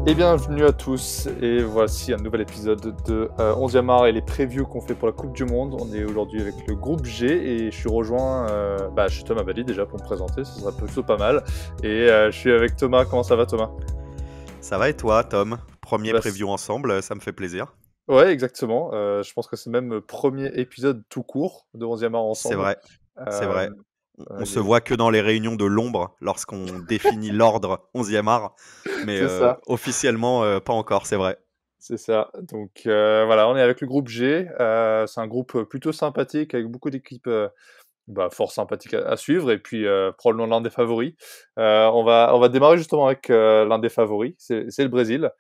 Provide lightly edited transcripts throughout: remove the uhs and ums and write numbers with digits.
Et bienvenue à tous, et voici un nouvel épisode de 11e art et les previews qu'on fait pour la Coupe du Monde. On est aujourd'hui avec le groupe G et je suis rejoint chez Thomas Valli déjà pour me présenter, ce sera plutôt pas mal. Et je suis avec Thomas, comment ça va Thomas? Ça va et toi, Tom? Premier Bah, preview ensemble, ça me fait plaisir. ouais, exactement, je pense que c'est même le premier épisode tout court de 11e art C'est ensemble. vrai, c'est Euh, vrai. On il se est- voit que dans les réunions de l'ombre lorsqu'on définit l'ordre 11e art, mais C'est ça. officiellement, pas encore, c'est vrai. C'est ça. Donc voilà, on est avec le groupe G. C'est un groupe plutôt sympathique avec beaucoup d'équipes fort sympathiques à suivre et puis probablement l'un des favoris. On va démarrer justement avec l'un des favoris, c'est le Brésil.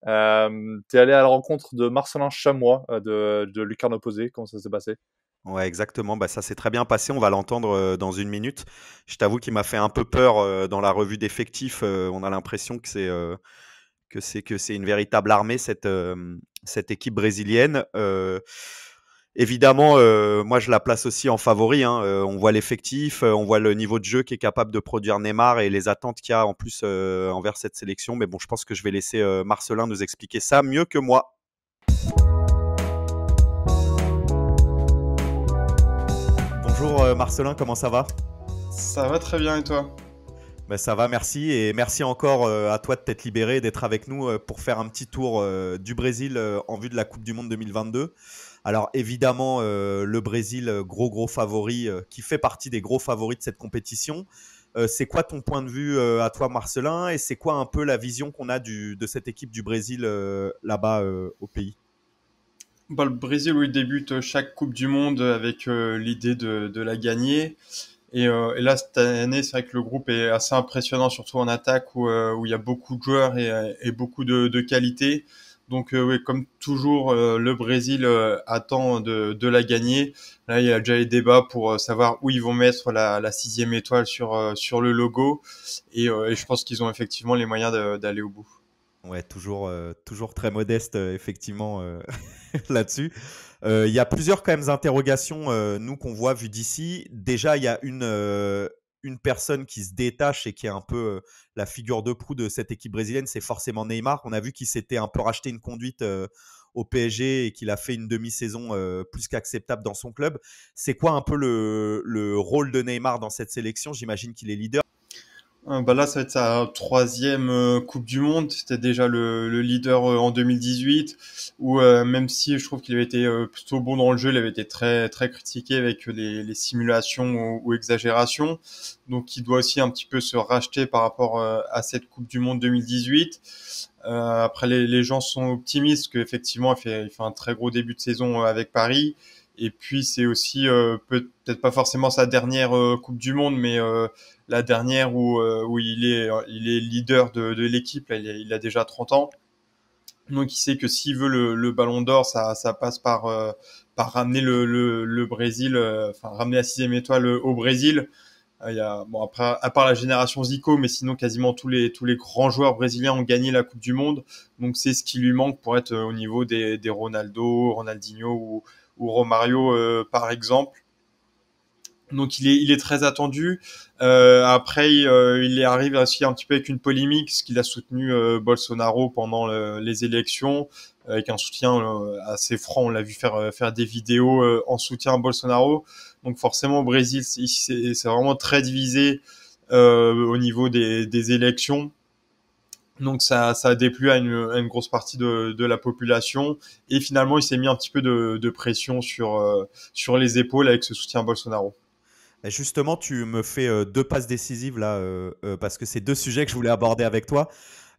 T'es allé à la rencontre de Marcelin Chamois de Lucarne Opposé, comment ça s'est passé? Ouais, exactement. Bah, ça s'est très bien passé. On va l'entendre dans une minute. Je t'avoue qu'il m'a fait un peu peur dans la revue d'effectifs. On a l'impression que c'est une véritable armée cette équipe brésilienne. Évidemment, moi je la place aussi en favori, hein. On voit l'effectif, on voit le niveau de jeu qu'est capable de produire Neymar et les attentes qu'il y a en plus envers cette sélection. Mais bon, je pense que je vais laisser Marcelin nous expliquer ça mieux que moi. Bonjour Marcelin, comment ça va? Ça va très bien et toi? Ben, ça va, merci. Et merci encore à toi de t'être libéré et d'être avec nous pour faire un petit tour du Brésil en vue de la Coupe du Monde 2022. Alors évidemment, le Brésil, gros favori, qui fait partie des gros favoris de cette compétition. C'est quoi ton point de vue à toi, Marcelin? Et c'est quoi un peu la vision qu'on a de cette équipe du Brésil là-bas au pays? Le Brésil, oui, débute chaque Coupe du Monde avec l'idée de la gagner. Et là, cette année, c'est vrai que le groupe est assez impressionnant, surtout en attaque où il y a beaucoup de joueurs et beaucoup de qualité. Donc, oui, comme toujours, le Brésil attend de la gagner. Là, il y a déjà les débats pour savoir où ils vont mettre la sixième étoile sur le logo. Et je pense qu'ils ont effectivement les moyens d'aller au bout. Ouais, toujours très modeste, effectivement, là-dessus. Il y a plusieurs quand même interrogations, nous, qu'on voit vu d'ici. Déjà, il y a une personne qui se détache et qui est un peu la figure de proue de cette équipe brésilienne, c'est forcément Neymar. On a vu qu'il s'était un peu racheté une conduite au PSG et qu'il a fait une demi-saison plus qu'acceptable dans son club. C'est quoi un peu le rôle de Neymar dans cette sélection? J'imagine qu'il est leader. Là, ça va être sa troisième Coupe du Monde. C'était déjà le leader en 2018, où même si je trouve qu'il avait été plutôt bon dans le jeu, il avait été très critiqué avec les simulations ou exagérations. Donc, il doit aussi un petit peu se racheter par rapport à cette Coupe du Monde 2018. Après, les gens sont optimistes qu'effectivement, il fait un très gros début de saison avec Paris. Et puis, c'est aussi peut-être pas forcément sa dernière Coupe du Monde, mais la dernière où il est leader de l'équipe. Là, il a déjà 30 ans. Donc, il sait que s'il veut le Ballon d'Or, ça passe par ramener le Brésil, enfin, ramener la sixième étoile au Brésil. Il y a, bon, après, à part la génération Zico, mais sinon quasiment tous les grands joueurs brésiliens ont gagné la Coupe du Monde. Donc c'est ce qui lui manque pour être au niveau des Ronaldo, Ronaldinho ou Romario par exemple. Donc il est très attendu. Après, il arrive aussi un petit peu avec une polémique, parce qu'il a soutenu Bolsonaro pendant les élections, avec un soutien assez franc. On l'a vu faire des vidéos en soutien à Bolsonaro. Donc forcément, au Brésil, c'est vraiment très divisé au niveau des élections. Donc ça a déplu à une grosse partie de la population. Et finalement, il s'est mis un petit peu de pression sur les épaules avec ce soutien à Bolsonaro. Et justement, tu me fais deux passes décisives là, parce que c'est deux sujets que je voulais aborder avec toi.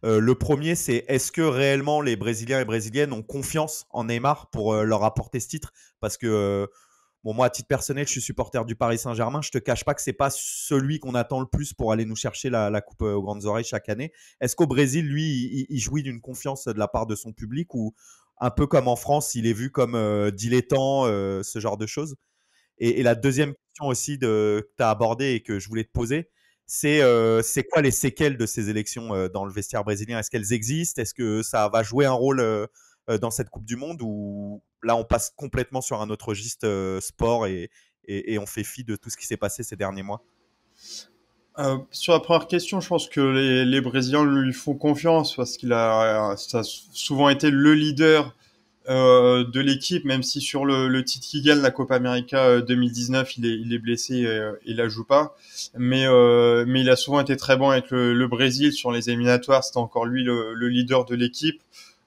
Le premier, c'est est-ce que réellement les Brésiliens et Brésiliennes ont confiance en Neymar pour leur apporter ce titre? Parce que bon, moi, à titre personnel, je suis supporter du Paris Saint-Germain. Je te cache pas que c'est pas celui qu'on attend le plus pour aller nous chercher la coupe aux grandes oreilles chaque année. Est-ce qu'au Brésil, lui, il jouit d'une confiance de la part de son public, ou un peu comme en France, il est vu comme dilettant, ce genre de choses? Et la deuxième question aussi que tu as abordée et que je voulais te poser, c'est quoi les séquelles de ces élections dans le vestiaire brésilien? Est-ce qu'elles existent? Est-ce que ça va jouer un rôle dans cette Coupe du Monde, ou là on passe complètement sur un autre registre sport et on fait fi de tout ce qui s'est passé ces derniers mois? Sur la première question, je pense que les Brésiliens lui font confiance parce ça a souvent été le leader de l'équipe, même si sur le titre qui gagne la Copa América 2019, il est blessé, il la joue pas. Mais il a souvent été très bon avec le Brésil sur les éliminatoires. C'était encore lui le leader de l'équipe.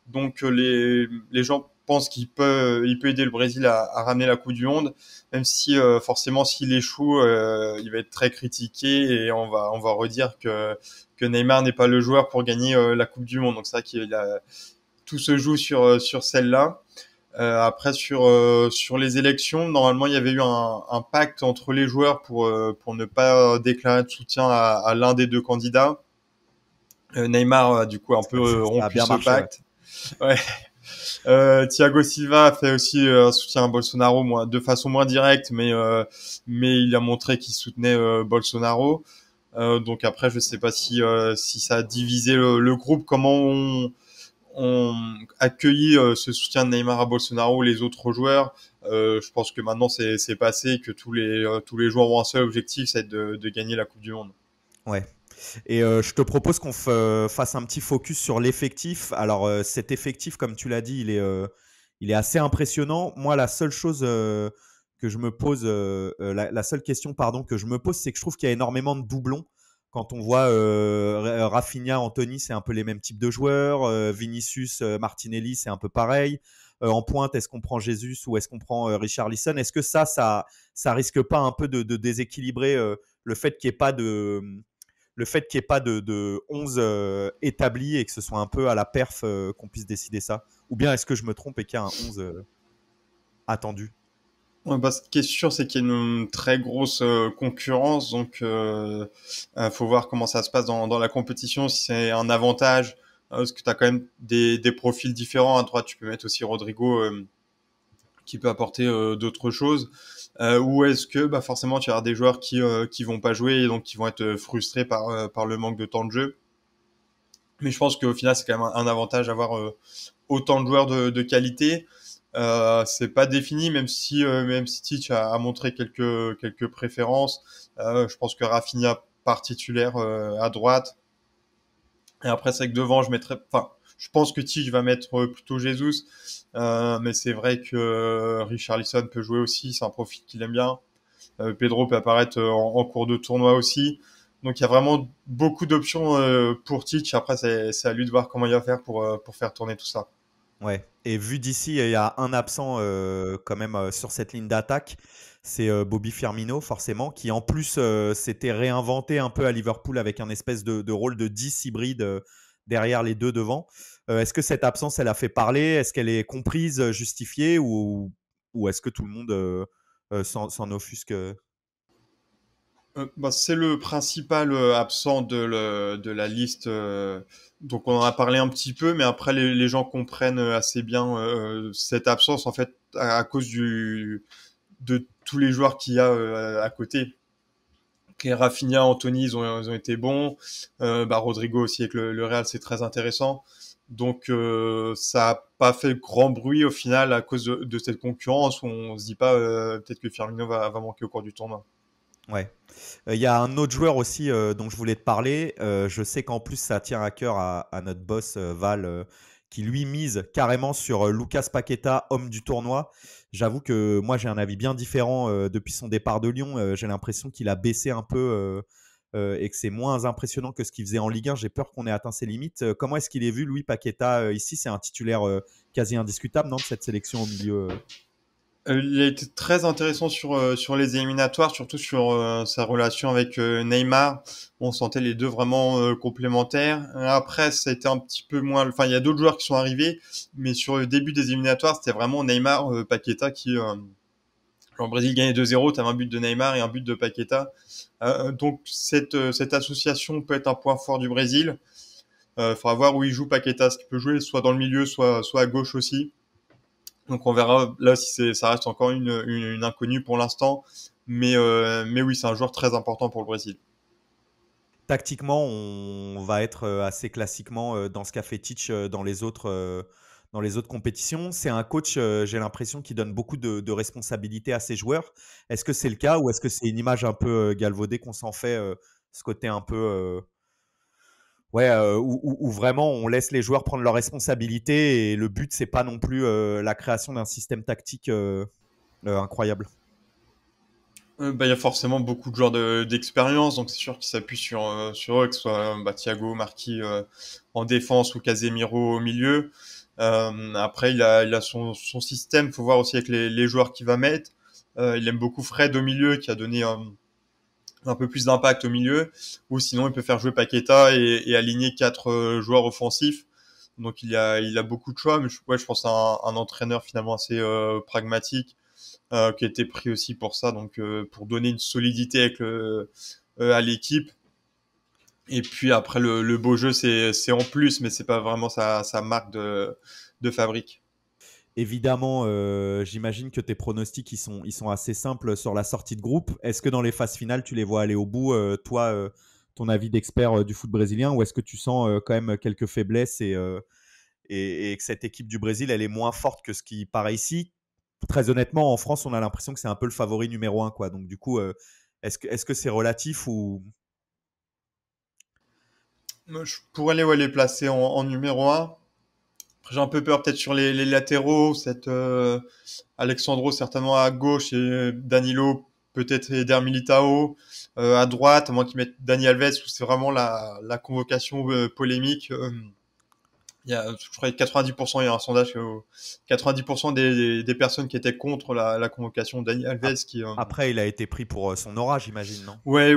Donc les gens pensent il peut aider le Brésil à ramener la Coupe du Monde, même si forcément s'il échoue, il va être très critiqué et on va redire que Neymar n'est pas le joueur pour gagner la Coupe du Monde. Donc c'est vrai qu'il a tout se joue sur celle-là. Après sur les élections, normalement il y avait eu un pacte entre les joueurs pour ne pas déclarer de soutien à l'un des deux candidats. Neymar a du coup un peu Ça a rompu bien ce marché, ouais. pacte. Ouais. Thiago Silva a fait aussi un soutien à Bolsonaro, de façon moins directe, mais il a montré qu'il soutenait Bolsonaro. Donc après, je sais pas si ça a divisé le groupe, comment on accueilli ce soutien de Neymar à Bolsonaro ou les autres joueurs. Je pense que maintenant c'est passé, que tous les joueurs ont un seul objectif, c'est de gagner la Coupe du Monde. Ouais. Et je te propose qu'on fasse un petit focus sur l'effectif. Alors, cet effectif, comme tu l'as dit, il est assez impressionnant. Moi, la seule chose que je me pose, la seule question, pardon, que je me pose, c'est que je trouve qu'il y a énormément de doublons. Quand on voit Rafinha, Anthony, c'est un peu les mêmes types de joueurs. Vinicius, Martinelli, c'est un peu pareil. En pointe, est-ce qu'on prend Jesus ou est-ce qu'on prend Richarlison? Est-ce que ça risque pas un peu de déséquilibrer le fait qu'il n'y ait pas de 11 établis et que ce soit un peu à la perf qu'on puisse décider ça? Ou bien est-ce que je me trompe et qu'il y a un 11 attendu? Ouais, bah, ce qui est sûr, c'est qu'il y a une très grosse concurrence, donc faut voir comment ça se passe dans la compétition, si c'est un avantage, parce que tu as quand même des profils différents. À droite, tu peux mettre aussi Rodrigo qui peut apporter d'autres choses, ou est-ce que bah, forcément tu vas avoir des joueurs qui vont pas jouer et donc qui vont être frustrés par le manque de temps de jeu. Mais je pense qu'au final, c'est quand même un avantage d'avoir autant de joueurs de qualité. C'est pas défini, même si Tich a montré quelques préférences. Je pense que Rafinha part titulaire à droite. Et après, c'est vrai que devant, je pense que Tich va mettre plutôt Jesus. Mais c'est vrai que Richarlison peut jouer aussi. C'est un profil qu'il aime bien. Pedro peut apparaître en cours de tournoi aussi. Donc il y a vraiment beaucoup d'options pour Tich. Après, c'est à lui de voir comment il va faire pour faire tourner tout ça. Ouais. Et vu d'ici, il y a un absent quand même sur cette ligne d'attaque. C'est Bobby Firmino, forcément, qui en plus s'était réinventé un peu à Liverpool avec un espèce de rôle de 10 hybride derrière les deux devant. Est-ce que cette absence, elle a fait parler? Est-ce qu'elle est comprise, justifiée ou est-ce que tout le monde s'en offusque? Bah, c'est le principal absent de la liste. Donc on en a parlé un petit peu, mais après les gens comprennent assez bien cette absence en fait à cause de tous les joueurs qu'il y a à côté. Okay, Rafinha, Anthony, ils ont été bons. Bah, Rodrigo aussi avec le Real, c'est très intéressant. Donc ça a pas fait grand bruit au final à cause de cette concurrence. On se dit pas peut-être que Firmino va manquer au cours du tournoi. Ouais. Il y a un autre joueur aussi dont je voulais te parler. Je sais qu'en plus, ça tient à cœur à notre boss Val, qui lui mise carrément sur Lucas Paqueta, homme du tournoi. J'avoue que moi, j'ai un avis bien différent depuis son départ de Lyon. J'ai l'impression qu'il a baissé un peu et que c'est moins impressionnant que ce qu'il faisait en Ligue 1. J'ai peur qu'on ait atteint ses limites. Comment est-ce qu'il est vu, lui, Paqueta, ici? C'est un titulaire quasi indiscutable, non, de cette sélection au milieu Il a été très intéressant sur les éliminatoires, surtout sur sa relation avec Neymar. On sentait les deux vraiment complémentaires. Après, ça a été un petit peu moins. Enfin, il y a d'autres joueurs qui sont arrivés, mais sur le début des éliminatoires, c'était vraiment Neymar, Paqueta qui. Le Brésil gagnait 2-0, tu avais un but de Neymar et un but de Paqueta. Donc cette association peut être un point fort du Brésil. Il faudra voir où il joue Paqueta, ce qu'il peut jouer soit dans le milieu, soit à gauche aussi. Donc on verra là si ça reste encore une inconnue pour l'instant, mais oui, c'est un joueur très important pour le Brésil. tactiquement, on va être assez classiquement dans ce qu'a fait Titch dans les autres compétitions. C'est un coach, j'ai l'impression, qui donne beaucoup de responsabilités à ses joueurs. Est-ce que c'est le cas ou est-ce que c'est une image un peu galvaudée qu'on s'en fait ce côté un peu où vraiment on laisse les joueurs prendre leurs responsabilités et le but c'est pas non plus la création d'un système tactique incroyable. Il y a forcément beaucoup de joueurs d'expérience, donc c'est sûr qu'ils s'appuient sur eux, que ce soit Thiago, Marquis en défense ou Casemiro au milieu. Après, il a son système. Faut voir aussi avec les joueurs qu'il va mettre. Il aime beaucoup Fred au milieu, qui a donné un peu plus d'impact au milieu. Ou sinon, il peut faire jouer Paqueta et aligner 4 joueurs offensifs. Donc il a beaucoup de choix, mais je pense à un entraîneur finalement assez pragmatique qui a été pris aussi pour ça, donc pour donner une solidité à l'équipe. Et puis après le beau jeu c'est en plus, mais c'est pas vraiment sa marque de fabrique. Évidemment, j'imagine que tes pronostics ils sont assez simples sur la sortie de groupe. Est-ce que dans les phases finales tu les vois aller au bout, toi, ton avis d'expert du foot brésilien, ou est-ce que tu sens quand même quelques faiblesses et que cette équipe du Brésil elle est moins forte que ce qui paraît ici? Très honnêtement, en France, on a l'impression que c'est un peu le favori numéro 1, quoi. Donc, du coup, est-ce que c'est relatif ou... Moi, je pourrais les placer en numéro 1. Après, j'ai un peu peur peut-être sur les latéraux, Alexandro certainement à gauche et Danilo peut-être Eder Militao à droite, à moins qu'ils mettent Dani Alves, où c'est vraiment la convocation polémique. Je crois que 90%, il y a un sondage, 90% des personnes qui étaient contre la convocation de Dani Alves qui... Après, il a été pris pour son aura, j'imagine, non? Ouais,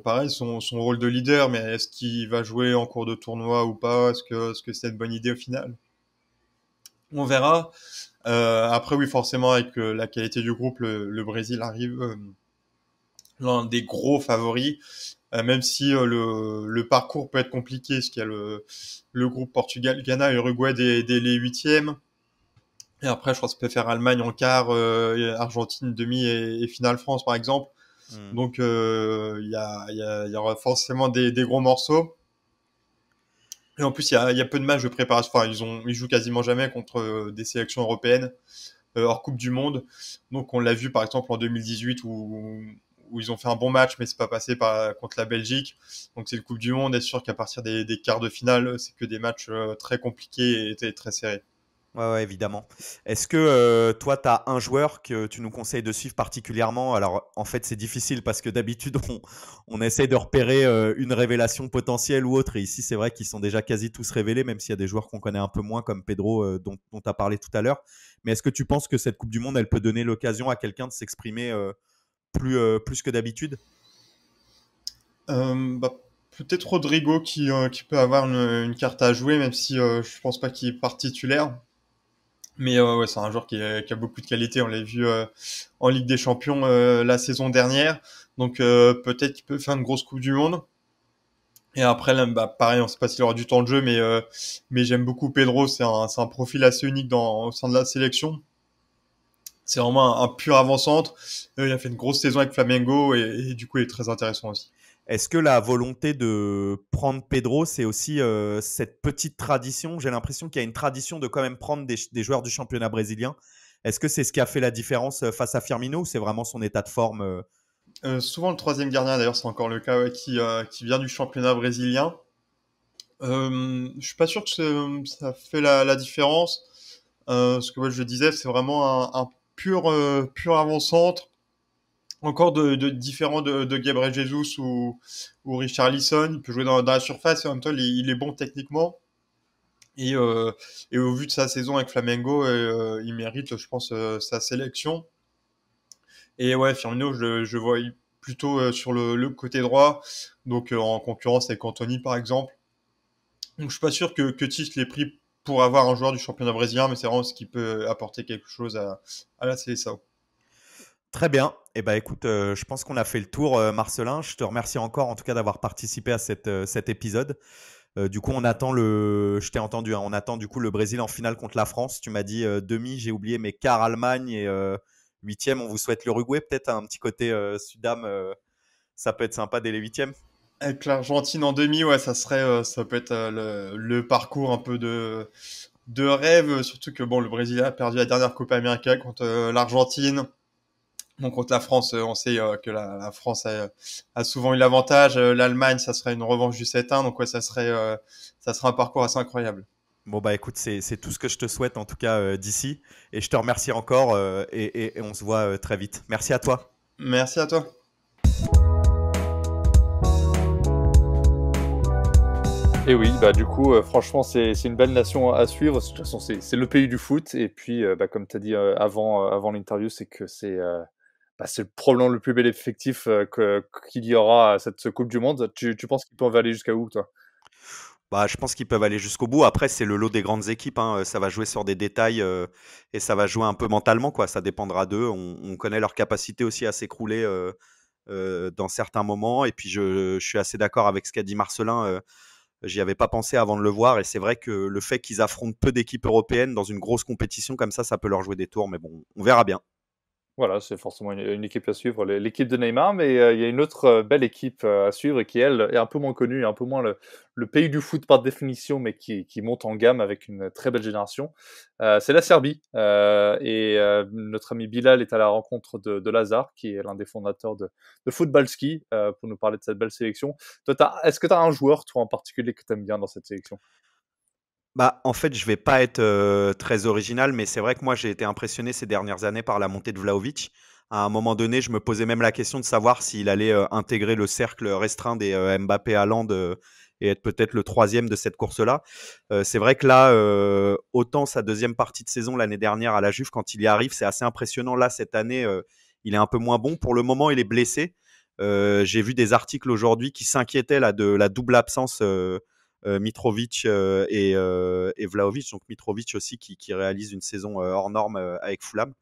pareil, son rôle de leader, mais est-ce qu'il va jouer en cours de tournoi ou pas? Est-ce que c'est une bonne idée au final? On verra. Après, oui, forcément, avec la qualité du groupe, le Brésil arrive l'un des gros favoris. Même si le parcours peut être compliqué, parce qu'il y a le groupe Portugal, Ghana et Uruguay dès les huitièmes. Et après, je crois que ça peut faire Allemagne en quart, Argentine demi et finale France, par exemple. Donc, il y aura forcément des gros morceaux. Et en plus, il y a peu de matchs de préparation. Enfin, ils jouent quasiment jamais contre des sélections européennes hors Coupe du Monde. Donc, on l'a vu par exemple en 2018 où ils ont fait un bon match, mais c'est pas passé contre la Belgique. Donc, c'est le Coupe du Monde. Et c'est sûr qu'à partir des quarts de finale, c'est que des matchs très compliqués et très serrés. Ouais, évidemment. Est-ce que toi, tu as un joueur que tu nous conseilles de suivre particulièrement? Alors, en fait, c'est difficile parce que d'habitude, on essaie de repérer une révélation potentielle ou autre. Et ici, c'est vrai qu'ils sont déjà quasi tous révélés, même s'il y a des joueurs qu'on connaît un peu moins, comme Pedro, dont tu as parlé tout à l'heure. Mais est-ce que tu penses que cette Coupe du Monde, elle peut donner l'occasion à quelqu'un de s'exprimer plus que d'habitude? Bah, peut-être Rodrigo qui peut avoir une carte à jouer, même si je pense pas qu'il parte titulaire. Mais ouais, c'est un joueur qui a beaucoup de qualité. On l'a vu en Ligue des Champions la saison dernière. Donc peut-être qu'il peut faire une grosse Coupe du Monde. Et après, là, pareil, on sait pas s'il aura du temps de jeu, mais j'aime beaucoup Pedro. C'est un profil assez unique au sein de la sélection. C'est vraiment un pur avant-centre. Il a fait une grosse saison avec Flamengo et du coup, il est très intéressant aussi. Est-ce que la volonté de prendre Pedro, c'est aussi cette petite tradition? J'ai l'impression qu'il y a une tradition de quand même prendre des joueurs du championnat brésilien. Est-ce que c'est ce qui a fait la différence face à Firmino, ou c'est vraiment son état de forme? Souvent, le troisième gardien, d'ailleurs, c'est encore le cas, ouais, qui vient du championnat brésilien. Je suis pas sûr que ça fait la différence. Ce que moi, je disais, c'est vraiment un pur avant-centre. Encore différent de Gabriel Jesus ou Richarlison. Il peut jouer dans la surface et en même temps, il est bon techniquement. Et, euh, et au vu de sa saison avec Flamengo, il mérite, je pense, sa sélection. Et ouais, Firmino, je vois plutôt sur le côté droit, donc en concurrence avec Anthony, par exemple. Donc je suis pas sûr que Tite l'ait pris pour avoir un joueur du championnat brésilien, mais c'est vraiment ce qui peut apporter quelque chose à la CSAO. Très bien. Eh ben, écoute, je pense qu'on a fait le tour, Marcelin. Je te remercie encore, en tout cas, d'avoir participé à cet épisode. Du coup, je t'ai entendu, hein, on attend du coup le Brésil en finale contre la France. Tu m'as dit demi, j'ai oublié, mais quart Allemagne et huitième, on vous souhaite l'Uruguay. Peut-être un petit côté Sudam, ça peut être sympa dès les huitièmes. Avec l'Argentine en demi, ouais, ça peut être le parcours un peu de rêve, surtout que bon, le Brésil a perdu la dernière Copa América contre l'Argentine. Donc contre la France, on sait que la France a souvent eu l'avantage. L'Allemagne, ça serait une revanche du 7-1. Donc ouais, ça serait un parcours assez incroyable. Bon, bah écoute, c'est tout ce que je te souhaite en tout cas d'ici. Et je te remercie encore et on se voit très vite. Merci à toi. Merci à toi. Et oui, bah du coup, franchement, c'est une belle nation à suivre. De toute façon, c'est le pays du foot. Et puis, bah, comme tu as dit avant l'interview, c'est que c'est probablement le plus bel effectif qu'il y aura à cette Coupe du Monde. Tu penses qu'ils peuvent aller jusqu'à où, toi? Bah, je pense qu'ils peuvent aller jusqu'au bout. Après, c'est le lot des grandes équipes, hein. Ça va jouer sur des détails et ça va jouer un peu mentalement, quoi. Ça dépendra d'eux. On connaît leur capacité aussi à s'écrouler dans certains moments. Et puis, je suis assez d'accord avec ce qu'a dit Marcelin. J'y avais pas pensé avant de le voir. Et c'est vrai que le fait qu'ils affrontent peu d'équipes européennes dans une grosse compétition comme ça peut leur jouer des tours. Mais bon, on verra bien. Voilà, c'est forcément une équipe à suivre, l'équipe de Neymar, mais il y a une autre belle équipe à suivre et qui, elle, est un peu moins connue, un peu moins le pays du foot par définition, mais qui monte en gamme avec une très belle génération. C'est la Serbie. Notre ami Bilal est à la rencontre de Lazar, qui est l'un des fondateurs de Footballski, pour nous parler de cette belle sélection. Toi, est-ce que tu as un joueur, toi, en particulier, que tu aimes bien dans cette sélection? Bah, en fait, je vais pas être très original, mais c'est vrai que moi, j'ai été impressionné ces dernières années par la montée de Vlahovic. À un moment donné, je me posais même la question de savoir s'il allait intégrer le cercle restreint des Mbappé Haaland et être peut-être le troisième de cette course-là. C'est vrai que là, autant sa deuxième partie de saison l'année dernière à la Juve, quand il y arrive, c'est assez impressionnant. Là, cette année, il est un peu moins bon. Pour le moment, il est blessé. J'ai vu des articles aujourd'hui qui s'inquiétaient là, de la double absence Mitrovic et Vlahovic. Donc Mitrovic aussi qui réalise une saison hors norme avec Fulham,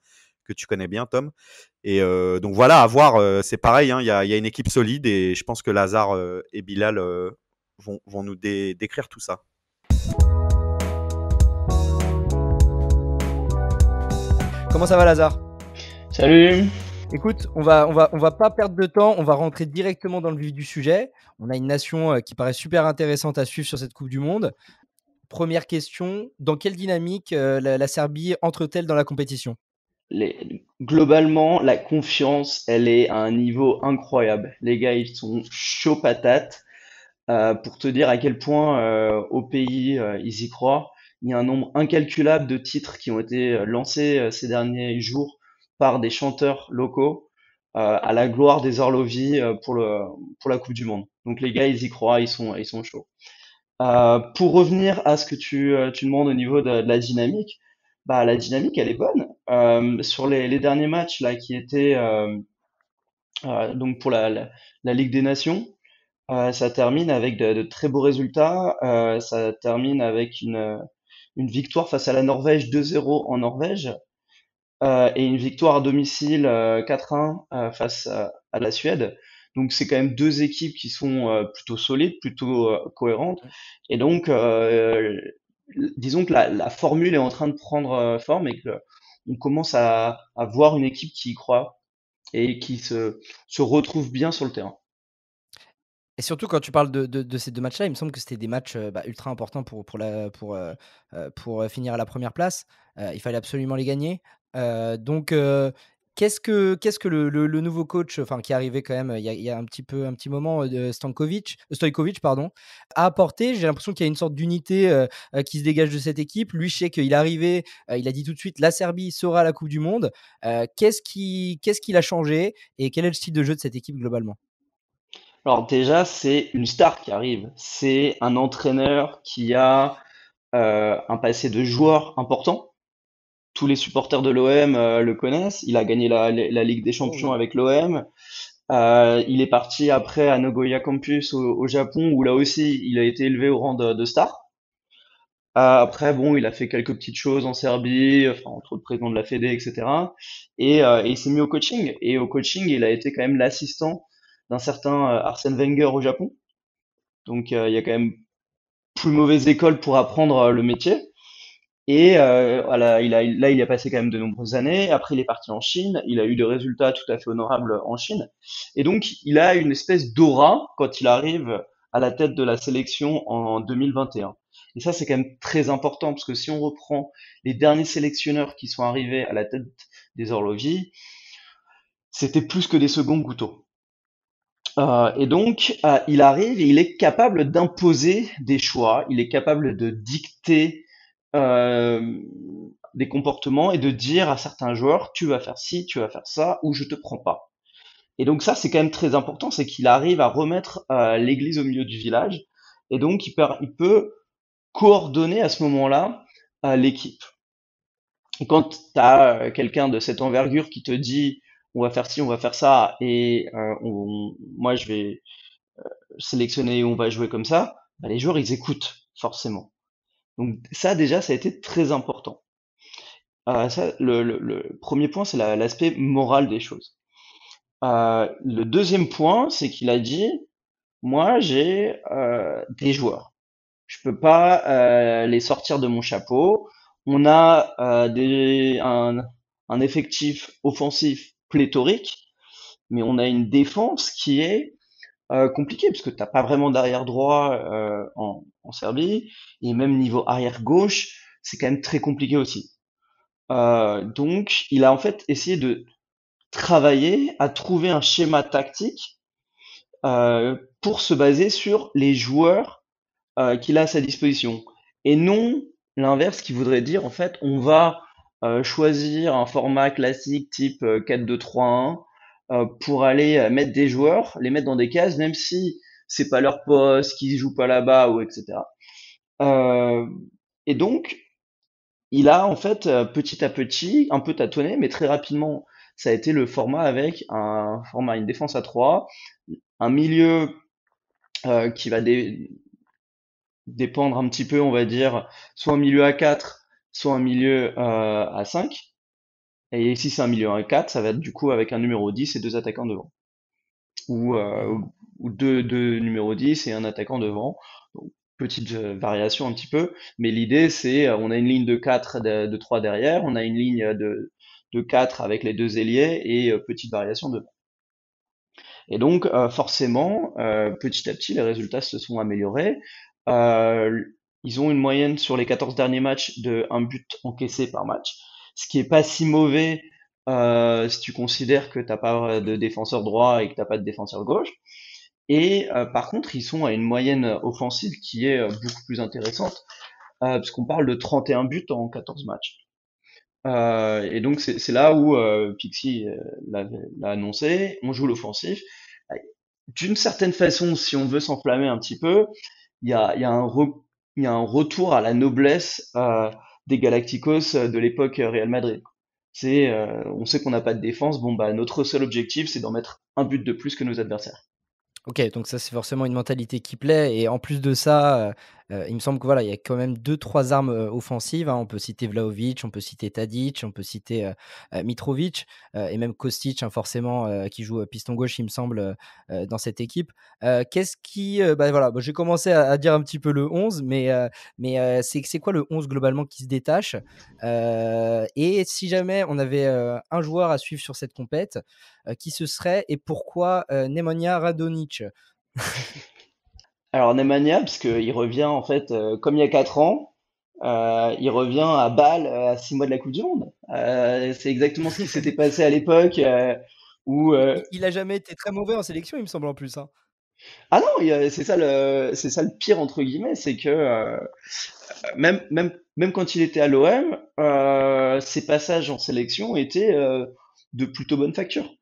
que tu connais bien, Tom. Et donc voilà, à voir. C'est pareil, hein, y a une équipe solide et je pense que Lazare et Bilal vont nous décrire tout ça. Comment ça va, Lazare? Salut. Écoute, on va pas perdre de temps, on va rentrer directement dans le vif du sujet. On a une nation qui paraît super intéressante à suivre sur cette Coupe du Monde. Première question, dans quelle dynamique la Serbie entre-t-elle dans la compétition? Globalement, la confiance, elle est à un niveau incroyable. Les gars, ils sont chauds patates. Pour te dire à quel point au pays, ils y croient. Il y a un nombre incalculable de titres qui ont été lancés ces derniers jours par des chanteurs locaux à la gloire des Orlovi pour la Coupe du Monde. Donc les gars, ils y croient, ils sont chauds. Pour revenir à ce que tu demandes au niveau de la dynamique, bah la dynamique elle est bonne. Sur les derniers matchs là qui étaient donc pour la Ligue des Nations, ça termine avec de très beaux résultats. Ça termine avec une victoire face à la Norvège 2-0 en Norvège et une victoire à domicile 4-1 face à la Suède. Donc c'est quand même deux équipes qui sont plutôt solides, plutôt cohérentes. Et donc disons que la formule est en train de prendre forme et que on commence à voir une équipe qui y croit et qui se retrouve bien sur le terrain. Et surtout quand tu parles de ces 2 matchs-là, il me semble que c'était des matchs, ultra importants pour finir à la première place. Il fallait absolument les gagner. Donc qu'est-ce que le nouveau coach, enfin qui est arrivé quand même, il y a un petit moment, de Stojkovic pardon, a apporté? J'ai l'impression qu'il y a une sorte d'unité, qui se dégage de cette équipe. Lui, je sais qu'il est arrivé, il a dit tout de suite: «La Serbie sera à la coupe du monde». Qu'est-ce qu'il a changé et quel est le style de jeu de cette équipe globalement? Alors déjà, c'est une star qui arrive. C'est un entraîneur qui a un passé de joueur important. Tous les supporters de l'OM le connaissent. Il a gagné la Ligue des Oh Champions oui. avec l'OM. Il est parti après à Nagoya Campus au Japon, où là aussi, il a été élevé au rang de star. Après, bon, il a fait quelques petites choses en Serbie, enfin, entre autres président de la Fédé, etc. Et il s'est mis au coaching. Et au coaching, il a été quand même l'assistant d'un certain Arsène Wenger au Japon. Donc, il y a quand même plus mauvaise école pour apprendre le métier. Et voilà, là, il a passé quand même de nombreuses années. Après, il est parti en Chine. Il a eu des résultats tout à fait honorables en Chine. Et donc, il a une espèce d'aura quand il arrive à la tête de la sélection en 2021. Et ça, c'est quand même très important parce que si on reprend les derniers sélectionneurs qui sont arrivés à la tête des Orlovis, c'était plus que des seconds couteaux. Et donc, il arrive et il est capable d'imposer des choix, il est capable de dicter euh, des comportements et de dire à certains joueurs, tu vas faire ci, tu vas faire ça, ou je te prends pas. Et donc ça, c'est quand même très important, c'est qu'il arrive à remettre l'église au milieu du village, et donc il peut coordonner à ce moment-là l'équipe. Et quand tu as quelqu'un de cette envergure qui te dit on va faire ci, on va faire ça, et moi je vais sélectionner, on va jouer comme ça, bah, les joueurs ils écoutent forcément. Donc ça déjà, ça a été très important. Ça, le premier point, c'est l'aspect moral des choses. Le deuxième point, c'est qu'il a dit, moi j'ai des joueurs. Je peux pas les sortir de mon chapeau. On a un effectif offensif pléthorique, mais on a une défense qui est compliquée, parce que t'as pas vraiment d'arrière droit en Serbie, et même niveau arrière gauche, c'est quand même très compliqué aussi. Donc, il a en fait essayé de travailler à trouver un schéma tactique pour se baser sur les joueurs qu'il a à sa disposition. Et non l'inverse qui voudrait dire, en fait, on va choisir un format classique type 4-2-3-1 pour aller mettre des joueurs, les mettre dans des cases, même si c'est pas leur poste, qu'ils jouent pas là-bas, ou etc. Euh, et donc, il a en fait petit à petit un peu tâtonné, mais très rapidement, ça a été le format avec un format, une défense à 3, un milieu qui va dépendre un petit peu, on va dire, soit un milieu à 4, soit un milieu à 5. Et si c'est un milieu à 4, ça va être du coup avec un numéro 10 et deux attaquants devant. Ou, Mhm. ou deux numéros 10 et un attaquant devant. Donc, petite variation un petit peu. Mais l'idée, c'est, on a une ligne de 4, de 3 derrière, on a une ligne de 4 avec les deux ailiers et petite variation devant. Et donc, forcément, petit à petit, les résultats se sont améliorés. Euh, Ils ont une moyenne sur les 14 derniers matchs de un but encaissé par match, ce qui est pas si mauvais si tu considères que t'as pas de défenseur droit et que t'as pas de défenseur gauche. Et par contre, ils sont à une moyenne offensive qui est beaucoup plus intéressante, parce qu'on parle de 31 buts en 14 matchs. Et donc c'est là où Pixie l'a annoncé, on joue l'offensif. D'une certaine façon, si on veut s'enflammer un petit peu, il y a il y a un retour à la noblesse des Galacticos de l'époque Real Madrid. C'est, on sait qu'on n'a pas de défense, bon bah notre seul objectif c'est d'en mettre un but de plus que nos adversaires. OK, donc ça, c'est forcément une mentalité qui plaît et en plus de ça, il me semble que voilà, il y a quand même deux trois armes, offensives, hein. On peut citer Vlahovic, on peut citer Tadic, on peut citer, Mitrovic, et même Kostic, hein, forcément, qui joue, piston gauche, il me semble, dans cette équipe. Qu'est-ce qui, bah, voilà, bah, j'ai commencé à dire un petit peu le 11, mais c'est quoi le 11 globalement qui se détache? Et si jamais on avait, un joueur à suivre sur cette compète, qui ce serait et pourquoi, Nemanja Radonjic? Alors Nemanja, parce qu'il revient en fait, comme il y a 4 ans, il revient à Bâle à 6 mois de la Coupe du Monde. C'est exactement ce qui s'était passé à l'époque où Il a jamais été très mauvais en sélection, il me semble en plus, hein. ah non, c'est ça le pire entre guillemets, c'est que même quand il était à l'OM, ses passages en sélection étaient de plutôt bonne facture.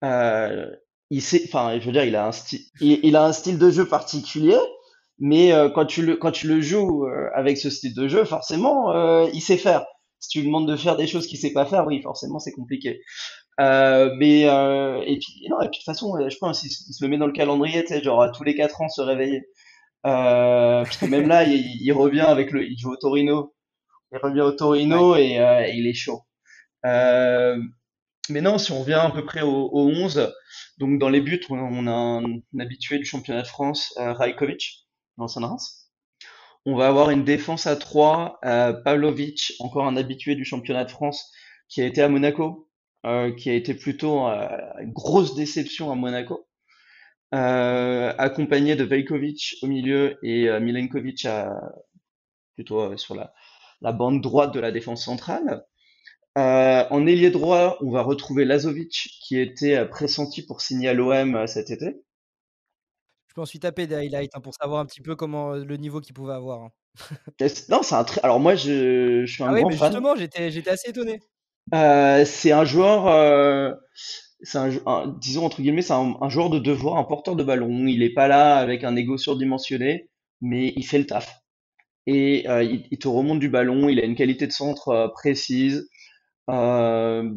Euh, enfin, je veux dire, il a un style de jeu particulier, mais quand tu le joues avec ce style de jeu, forcément, il sait faire. Si tu lui demandes de faire des choses qu'il sait pas faire, oui, forcément, c'est compliqué. Et puis, non, et puis de toute façon, je pense, il se le met dans le calendrier, tu sais, genre tous les 4 ans se réveiller. Parce que même là, il revient il joue au Torino. Il revient au Ouais. Torino et il est chaud. Euh, mais non, si on revient à peu près au 11, donc dans les buts, on a un habitué du championnat de France, Rajkovic, l'ancien de Reims. On va avoir une défense à 3, Pavlovic, encore un habitué du championnat de France, qui a été à Monaco, qui a été plutôt une grosse déception à Monaco, accompagné de Veljkovic au milieu et Milenkovic plutôt sur la bande droite de la défense centrale. En ailier droit, on va retrouver Lazovic, qui était pressenti pour signer à l'OM cet été. Je peux ensuite taper des highlights pour savoir un petit peu comment le niveau qu'il pouvait avoir. Non, c'est un très. Alors moi, je suis un Ah oui, grand mais fan. justement, j'étais assez étonné. C'est un joueur, c'est disons entre guillemets, c'est un joueur de devoir, un porteur de ballon. Il est pas là avec un ego surdimensionné, mais il fait le taf. Et il te remonte du ballon. Il a une qualité de centre précise. Euh,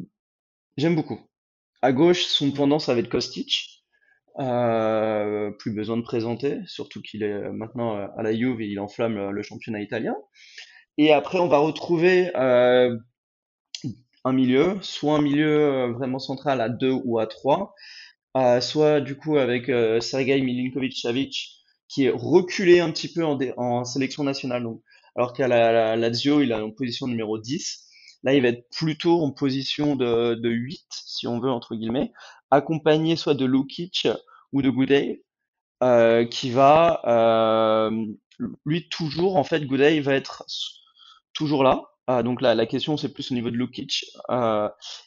J'aime beaucoup. À gauche, son pendant, ça va être Kostic. Plus besoin de présenter, surtout qu'il est maintenant à la Juve et il enflamme le championnat italien. Et après, on va retrouver un milieu, soit un milieu vraiment central à 2 ou à 3, soit du coup avec Sergei Milinkovic-Savic qui est reculé un petit peu en sélection nationale. Donc, alors qu'à la Lazio, il est en position numéro 10. Là, il va être plutôt en position de 8, si on veut, entre guillemets, accompagné soit de Lukic ou de Goudet, qui va, lui, toujours, en fait, Goudet va être toujours là. Donc la question, c'est plus au niveau de Lukic.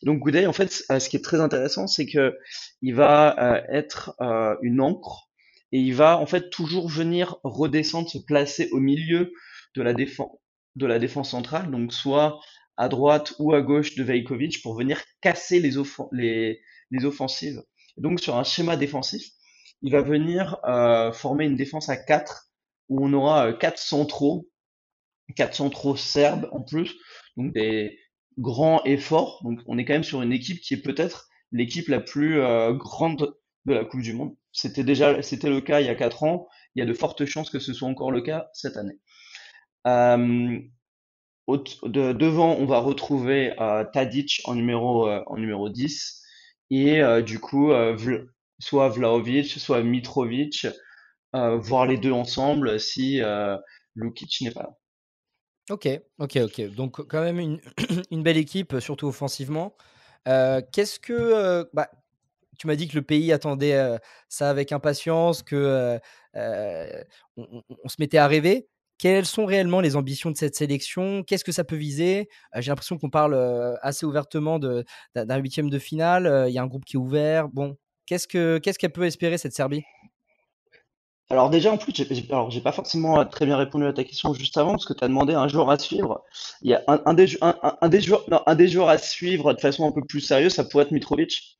Donc Goudet, en fait, ce qui est très intéressant, c'est que il va être une ancre et il va en fait toujours venir redescendre, se placer au milieu de la défense centrale, donc soit à droite ou à gauche de Veljkovic pour venir casser les offensives. Et donc sur un schéma défensif, il va venir former une défense à 4 où on aura 4 centraux serbes en plus, donc des grands et forts. Donc on est quand même sur une équipe qui est peut-être l'équipe la plus grande de la Coupe du Monde. C'était le cas il y a 4 ans. Il y a de fortes chances que ce soit encore le cas cette année. Euh, Devant, on va retrouver Tadic en numéro 10 et du coup soit Vlahovic, soit Mitrovic, voire les deux ensemble si Lukic n'est pas là. Ok. Donc quand même une belle équipe, surtout offensivement. Qu'est-ce que tu m'as dit que le pays attendait ça avec impatience, que on se mettait à rêver. Quelles sont réellement les ambitions de cette sélection? Qu'est-ce que ça peut viser? J'ai l'impression qu'on parle assez ouvertement d'un huitième de finale. Il y a un groupe qui est ouvert. Bon, qu'est-ce qu'elle peut espérer cette Serbie? Alors déjà, en plus, j'ai pas forcément très bien répondu à ta question juste avant, parce que tu as demandé un joueur à suivre. Il y a un des joueurs, non, un des joueurs à suivre de façon un peu plus sérieuse, ça pourrait être Mitrovic.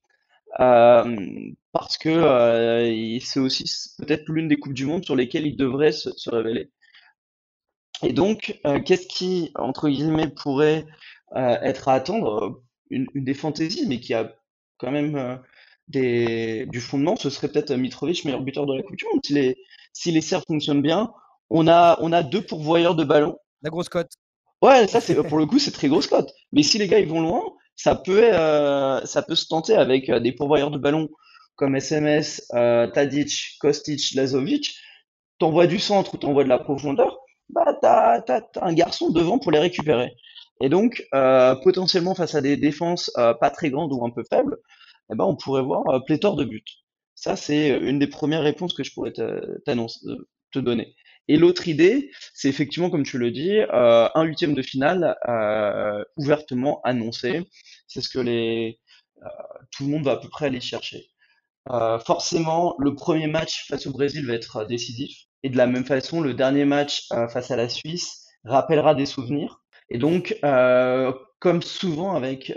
Parce que c'est aussi peut-être l'une des Coupes du Monde sur lesquelles il devrait se révéler. Et donc, qu'est-ce qui, entre guillemets, pourrait être à attendre? Une des fantaisies, mais qui a quand même du fondement, ce serait peut-être Mitrovic, meilleur buteur de la Coupe du Monde. Si les Serbes fonctionnent bien, on a deux pourvoyeurs de ballon. La grosse cote. Ouais, ça, pour le coup, c'est très grosse cote. Mais si les gars ils vont loin, ça peut se tenter avec des pourvoyeurs de ballon comme SMS, Tadic, Kostic, Lazovic. T'envoies du centre ou t'envoies de la profondeur, bah t'as un garçon devant pour les récupérer. Et donc, potentiellement face à des défenses pas très grandes ou un peu faibles, eh ben, on pourrait voir pléthore de buts. Ça, c'est une des premières réponses que je pourrais te donner. Et l'autre idée, c'est effectivement, comme tu le dis, un huitième de finale ouvertement annoncé. C'est ce que tout le monde va à peu près aller chercher. Forcément, le premier match face au Brésil va être décisif. Et de la même façon, le dernier match face à la Suisse rappellera des souvenirs. Et donc, comme souvent avec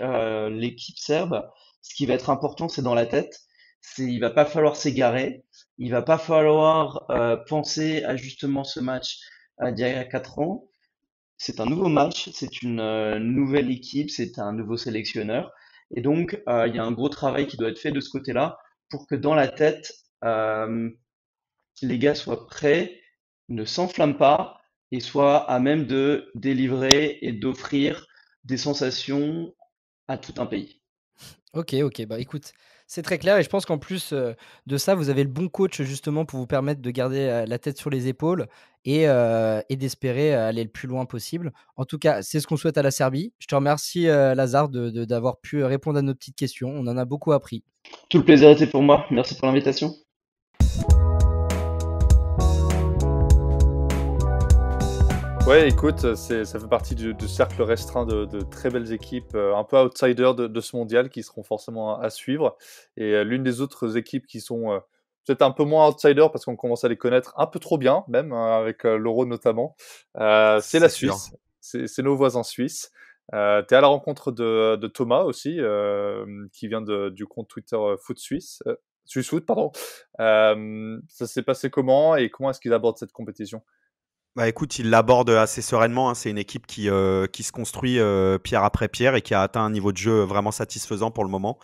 l'équipe serbe, ce qui va être important, c'est dans la tête. Il va pas falloir s'égarer. Il va pas falloir penser à justement ce match d'il y a 4 ans. C'est un nouveau match, c'est une nouvelle équipe, c'est un nouveau sélectionneur. Et donc, il y a un gros travail qui doit être fait de ce côté-là pour que dans la tête, les gars soient prêts, ne s'enflamment pas et soient à même de délivrer et d'offrir des sensations à tout un pays. Ok, bah écoute, c'est très clair et je pense qu'en plus de ça, vous avez le bon coach justement pour vous permettre de garder la tête sur les épaules et d'espérer aller le plus loin possible. En tout cas, c'est ce qu'on souhaite à la Serbie. Je te remercie Lazare d'avoir pu répondre à nos petites questions. On en a beaucoup appris. Tout le plaisir était pour moi. Merci pour l'invitation. Ouais, écoute, ça fait partie du cercle restreint de très belles équipes, un peu outsiders de ce mondial qui seront forcément à suivre. Et l'une des autres équipes qui sont peut-être un peu moins outsiders parce qu'on commence à les connaître un peu trop bien, même avec l'Euro notamment, c'est la C'est sûr. Suisse. C'est nos voisins suisses. Tu es à la rencontre de Thomas aussi, qui vient du compte Twitter Foot Suisse, Suisse Foot, pardon. Ça s'est passé comment et comment est-ce qu'ils abordent cette compétition? Bah écoute, il l'aborde assez sereinement, hein. C'est une équipe qui se construit pierre après pierre et qui a atteint un niveau de jeu vraiment satisfaisant pour le moment.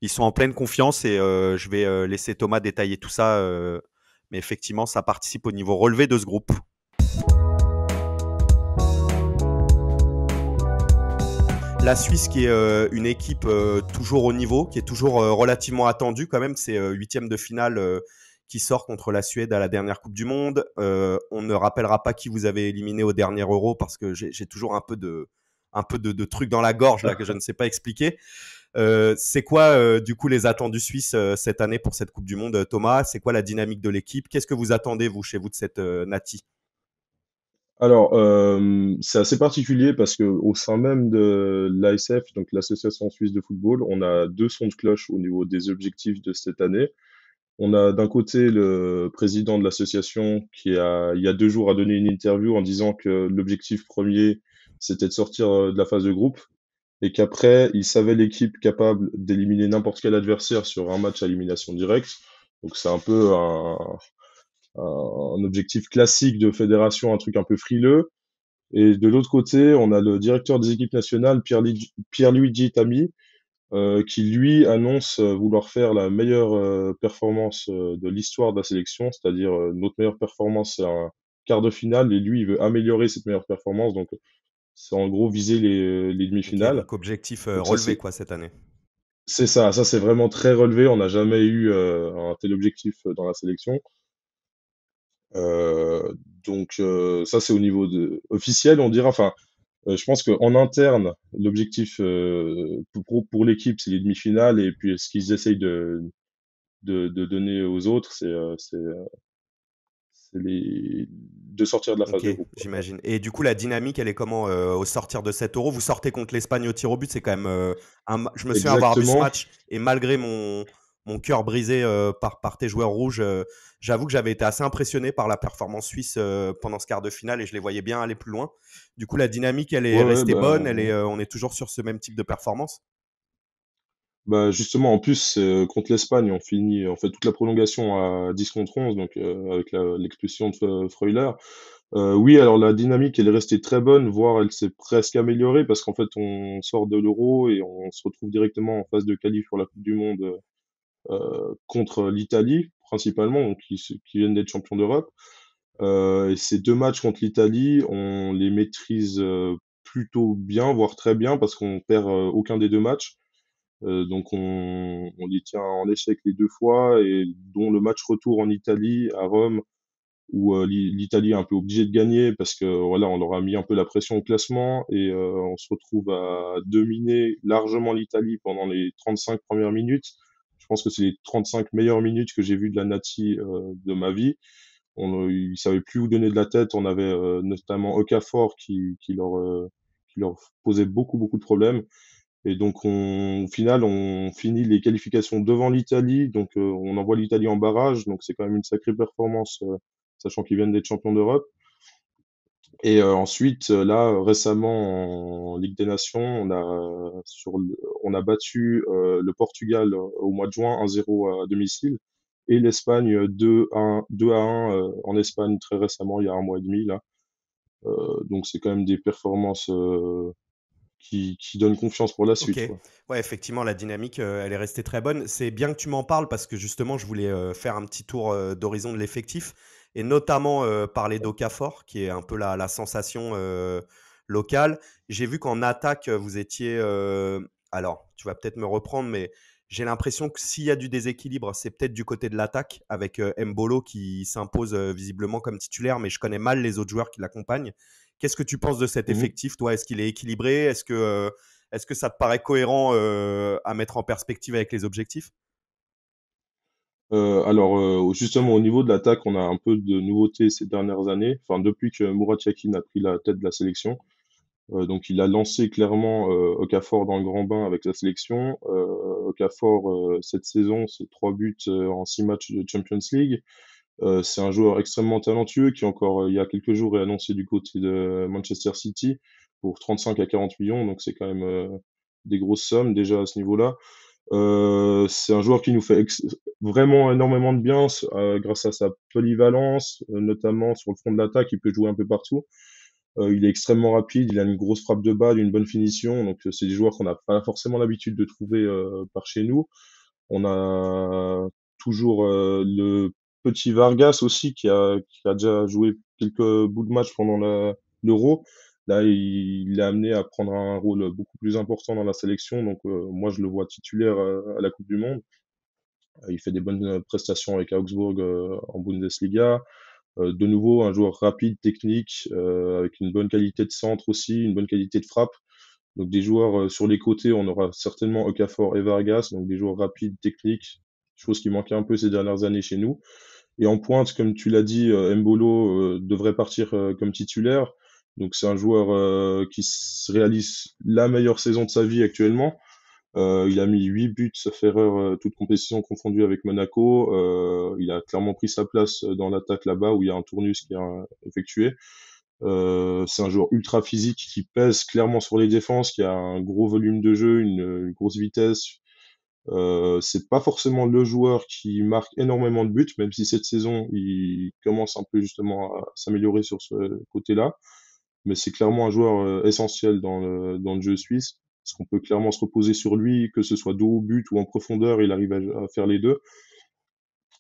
Ils sont en pleine confiance et je vais laisser Thomas détailler tout ça. Mais effectivement, ça participe au niveau relevé de ce groupe. La Suisse qui est une équipe toujours au niveau, qui est toujours relativement attendue quand même. C'est huitième de finale qui sort contre la Suède à la dernière Coupe du Monde. On ne rappellera pas qui vous avez éliminé au dernier Euro parce que j'ai toujours un peu de trucs dans la gorge là que je ne sais pas expliquer. C'est quoi du coup les attendus suisses cette année pour cette Coupe du Monde, Thomas? C'est quoi la dynamique de l'équipe? Qu'est-ce que vous attendez vous chez vous de cette Nati? Alors, c'est assez particulier parce que au sein même de l'ASF, donc l'Association suisse de football, on a deux sons de cloche au niveau des objectifs de cette année. On a d'un côté le président de l'association il y a 2 jours, a donné une interview en disant que l'objectif premier, c'était de sortir de la phase de groupe et qu'après, il savait l'équipe capable d'éliminer n'importe quel adversaire sur un match à élimination directe. Donc c'est un peu un objectif classique de fédération, un truc un peu frileux. Et de l'autre côté, on a le directeur des équipes nationales, Pierluigi Tami, qui lui annonce vouloir faire la meilleure performance de l'histoire de la sélection, c'est-à-dire notre meilleure performance, c'est un quart de finale, et lui, il veut améliorer cette meilleure performance, donc c'est en gros viser les Ok, demi-finales. donc objectif Donc ça, relevé quoi cette année. c'est ça c'est vraiment très relevé, on n'a jamais eu un tel objectif dans la sélection. Euh, ça, c'est au niveau officiel, on dira, enfin, je pense qu'en interne, l'objectif pour l'équipe, c'est les demi-finales. Et puis, ce qu'ils essayent de donner aux autres, de sortir de la phase Ok, de groupe, quoi. j'imagine. Et du coup, la dynamique, elle est comment au sortir de cet Euro? Vous sortez contre l'Espagne au tir au but, c'est quand même je me souviens avoir vu ce Exactement. match et malgré mon cœur brisé par tes joueurs rouges, j'avoue que j'avais été assez impressionné par la performance suisse pendant ce quart de finale et je les voyais bien aller plus loin. Du coup, la dynamique, elle est Ouais, ouais, restée bonne, on est toujours sur ce même type de performance. justement, en plus, contre l'Espagne, on finit en fait toute la prolongation à 10 contre 11, donc avec l'expulsion de Freuler. Oui, alors la dynamique, elle est restée très bonne, voire elle s'est presque améliorée parce qu'en fait, on sort de l'Euro et on se retrouve directement en phase de qualif pour la Coupe du Monde contre l'Italie, principalement, donc qui viennent d'être champions d'Europe. Et ces deux matchs contre l'Italie, on les maîtrise plutôt bien, voire très bien, parce qu'on perd aucun des deux matchs. Donc on les tient en échec les deux fois, et dont le match retour en Italie, à Rome, où l'Italie est un peu obligée de gagner parce que voilà, on leur a mis un peu la pression au classement, et on se retrouve à dominer largement l'Italie pendant les 35 premières minutes. Je pense que c'est les 35 meilleures minutes que j'ai vues de la Nati de ma vie. Ils savaient plus où donner de la tête. On avait notamment Okafor qui leur posait beaucoup de problèmes. Et donc, au final, on finit les qualifications devant l'Italie. Donc, on envoie l'Italie en barrage. Donc, c'est quand même une sacrée performance, sachant qu'ils viennent d'être champions d'Europe. Et ensuite, là, récemment, en Ligue des Nations, on a battu le Portugal au mois de juin 1-0 à domicile, et l'Espagne 2-1 en Espagne très récemment, il y a un mois et demi, là. Donc, c'est quand même des performances qui donnent confiance pour la Ok, suite, quoi. ouais, effectivement, la dynamique, elle est restée très bonne. C'est bien que tu m'en parles parce que justement, je voulais faire un petit tour d'horizon de l'effectif et notamment parler d'Okafor, qui est un peu la sensation locale. J'ai vu qu'en attaque, vous étiez. Alors, tu vas peut-être me reprendre, mais j'ai l'impression que s'il y a du déséquilibre, c'est peut-être du côté de l'attaque avec Mbolo qui s'impose visiblement comme titulaire, mais je connais mal les autres joueurs qui l'accompagnent. Qu'est-ce que tu penses de cet Mhm. effectif, toi? Est-ce qu'il est équilibré? Est-ce que ça te paraît cohérent à mettre en perspective avec les objectifs? Alors, justement, au niveau de l'attaque, on a un peu de nouveauté ces dernières années. Enfin, depuis que Murat Yakin a pris la tête de la sélection. Donc, il a lancé clairement Okafor dans le grand bain avec la sélection. Okafor, cette saison, c'est 3 buts en 6 matchs de Champions League. C'est un joueur extrêmement talentueux qui, encore il y a quelques jours, est annoncé du côté de Manchester City pour 35 à 40 millions. Donc, c'est quand même des grosses sommes déjà à ce niveau-là. C'est un joueur qui nous fait vraiment énormément de bien grâce à sa polyvalence, notamment sur le front de l'attaque. Il peut jouer un peu partout. Il est extrêmement rapide, il a une grosse frappe de balle, une bonne finition. Donc, c'est des joueurs qu'on n'a pas forcément l'habitude de trouver par chez nous. On a toujours le petit Vargas aussi qui a déjà joué quelques bouts de match pendant l'Euro. Là, il est amené à prendre un rôle beaucoup plus important dans la sélection. Donc, moi, je le vois titulaire à la Coupe du Monde. Il fait des bonnes prestations avec Augsburg en Bundesliga. De nouveau, un joueur rapide, technique, avec une bonne qualité de centre aussi, une bonne qualité de frappe. Donc des joueurs sur les côtés, on aura certainement Okafor et Vargas, donc des joueurs rapides, techniques, chose qui manquait un peu ces dernières années chez nous. Et en pointe, comme tu l'as dit, Mbolo devrait partir comme titulaire. Donc c'est un joueur qui réalise la meilleure saison de sa vie actuellement. Il a mis 8 buts, sauf erreur, toute compétition confondue avec Monaco. Il a clairement pris sa place dans l'attaque là-bas où il y a un tournus qui a effectué. C'est un joueur ultra physique qui pèse clairement sur les défenses, qui a un gros volume de jeu, une grosse vitesse. C'est pas forcément le joueur qui marque énormément de buts, même si cette saison il commence un peu justement à s'améliorer sur ce côté-là. Mais c'est clairement un joueur essentiel dans le jeu suisse, parce qu'on peut clairement se reposer sur lui, que ce soit dos au but ou en profondeur, il arrive à faire les deux.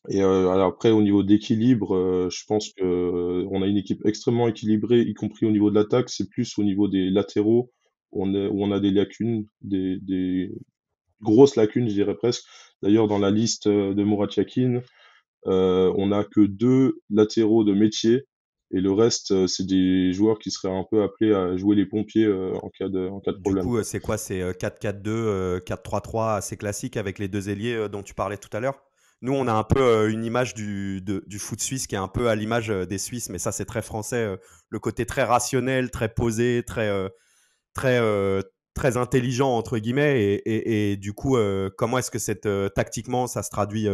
Et alors après, au niveau d'équilibre, je pense que on a une équipe extrêmement équilibrée, y compris au niveau de l'attaque. C'est plus au niveau des latéraux où on a des lacunes, des grosses lacunes, je dirais presque. D'ailleurs, dans la liste de Murat Yakin, on n'a que 2 latéraux de métier et le reste, c'est des joueurs qui seraient un peu appelés à jouer les pompiers en cas de Du problème, coup, quoi. c'est quoi? C'est 4-4-2, 4-3-3 assez classique avec les 2 ailiers dont tu parlais tout à l'heure? Nous, on a un peu une image du foot suisse qui est un peu à l'image des Suisses, mais ça, c'est très français. Le côté très rationnel, très posé, très, très intelligent, entre guillemets. Et du coup, comment est-ce que tactiquement, ça se traduit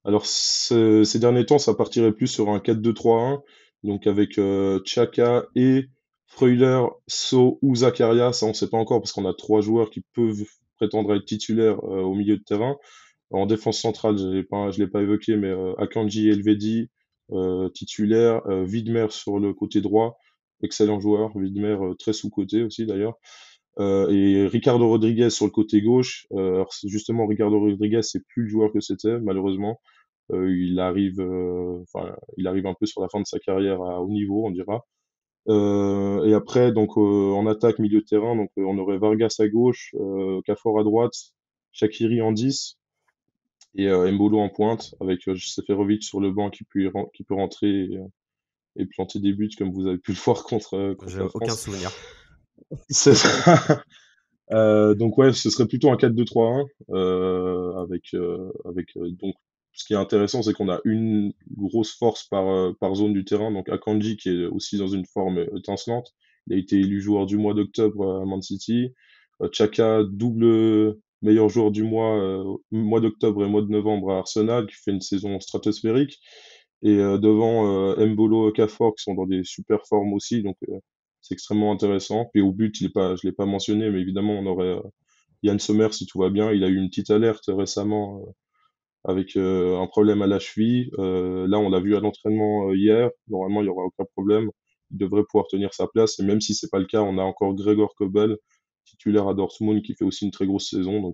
Alors, ces derniers temps, ça partirait plus sur un 4-2-3-1, donc avec Xhaka et Freuler, So ou Zakaria. Ça, on ne sait pas encore parce qu'on a 3 joueurs qui peuvent prétendre être titulaires au milieu de terrain. En défense centrale, je l'ai pas évoqué, mais Akanji et Elvedi titulaires, Widmer sur le côté droit, excellent joueur, Widmer très sous-coté aussi d'ailleurs. Et Ricardo Rodriguez sur le côté gauche. Alors justement, Ricardo Rodriguez, c'est plus le joueur que c'était, malheureusement. Il arrive un peu sur la fin de sa carrière à haut niveau, on dira. Et après, donc en attaque, milieu de terrain, donc on aurait Vargas à gauche, Okafor à droite, Shaqiri en 10 et Mbolo en pointe, avec Seferovic sur le banc qui peut rentrer et planter des buts comme vous avez pu le voir contre J'ai la aucun France. souvenir. C'est ça. Donc ouais, ce serait plutôt un 4-2-3-1 avec donc ce qui est intéressant, c'est qu'on a une grosse force par zone du terrain. Donc Akanji qui est aussi dans une forme étincelante. Il a été élu joueur du mois d'octobre à Man City. Xhaka, double meilleur joueur du mois d'octobre et mois de novembre à Arsenal, qui fait une saison stratosphérique. Et devant Mbolo, Okafor qui sont dans des super formes aussi. Donc c'est extrêmement intéressant. Puis au but, je l'ai pas mentionné, mais évidemment, on aurait Yann Sommer si tout va bien. Il a eu une petite alerte récemment avec un problème à la cheville. Là, on l'a vu à l'entraînement hier. Normalement, il n'y aura aucun problème. Il devrait pouvoir tenir sa place. Et même si c'est pas le cas, on a encore Gregor Kobel, titulaire à Dortmund, qui fait aussi une très grosse saison.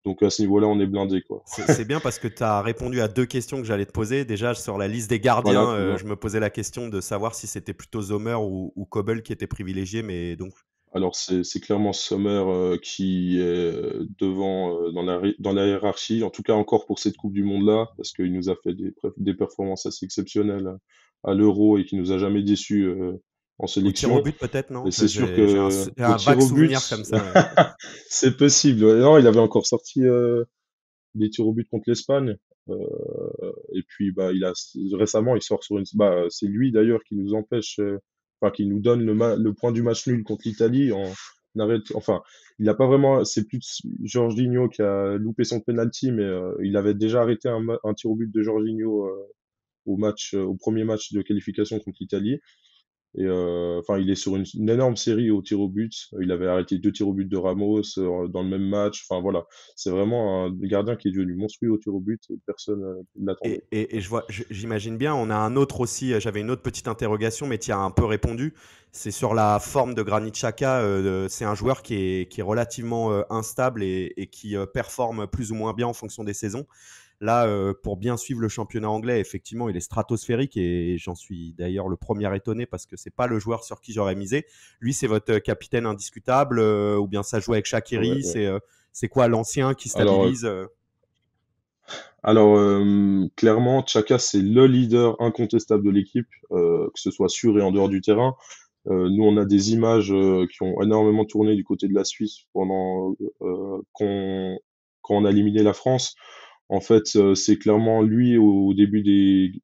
Donc à ce niveau-là, on est blindé, quoi. C'est bien parce que tu as répondu à 2 questions que j'allais te poser. Déjà, sur la liste des gardiens, Voilà, tu vois. je me posais la question de savoir si c'était plutôt Sommer ou Kobel qui était privilégié, mais donc Alors c'est clairement Sommer qui est devant dans la hiérarchie, en tout cas encore pour cette Coupe du Monde-là, parce qu'il nous a fait des performances assez exceptionnelles à l'Euro et qui nous a jamais déçus en au tir au sélection. but peut-être, non? Et c'est sûr J'ai un, que j'ai au un tir vague au but, souvenir comme ça. c'est possible. Ouais, non, il avait encore sorti des tirs au but contre l'Espagne. Et puis, bah, récemment, il sort sur c'est lui d'ailleurs qui nous empêche, enfin, qui nous donne le point du match nul contre l'Italie enfin, il n'a pas vraiment, c'est plus Jorginho qui a loupé son penalty, mais il avait déjà arrêté un tir au but de Jorginho au premier match de qualification contre l'Italie. Et enfin, il est sur une énorme série au tir au but. Il avait arrêté 2 tirs au but de Ramos dans le même match. Enfin voilà, c'est vraiment un gardien qui est devenu monstrueux au tir au but et personne ne l'attendait. Et j'imagine bien, on a un autre aussi, j'avais une autre petite interrogation, mais tu as un peu répondu. C'est sur la forme de Granit Xhaka. C'est un joueur qui est relativement instable et qui performe plus ou moins bien en fonction des saisons. Là, pour bien suivre le championnat anglais, effectivement, il est stratosphérique et j'en suis d'ailleurs le premier étonné parce que c'est pas le joueur sur qui j'aurais misé. Lui, c'est votre capitaine indiscutable ou bien ça joue avec Shaqiri? Ouais. C'est quoi l'ancien qui stabilise? Alors, clairement, Xhaka, c'est le leader incontestable de l'équipe, que ce soit sur et en dehors du terrain. Nous, on a des images qui ont énormément tourné du côté de la Suisse pendant quand on a éliminé la France. En fait, c'est clairement lui au début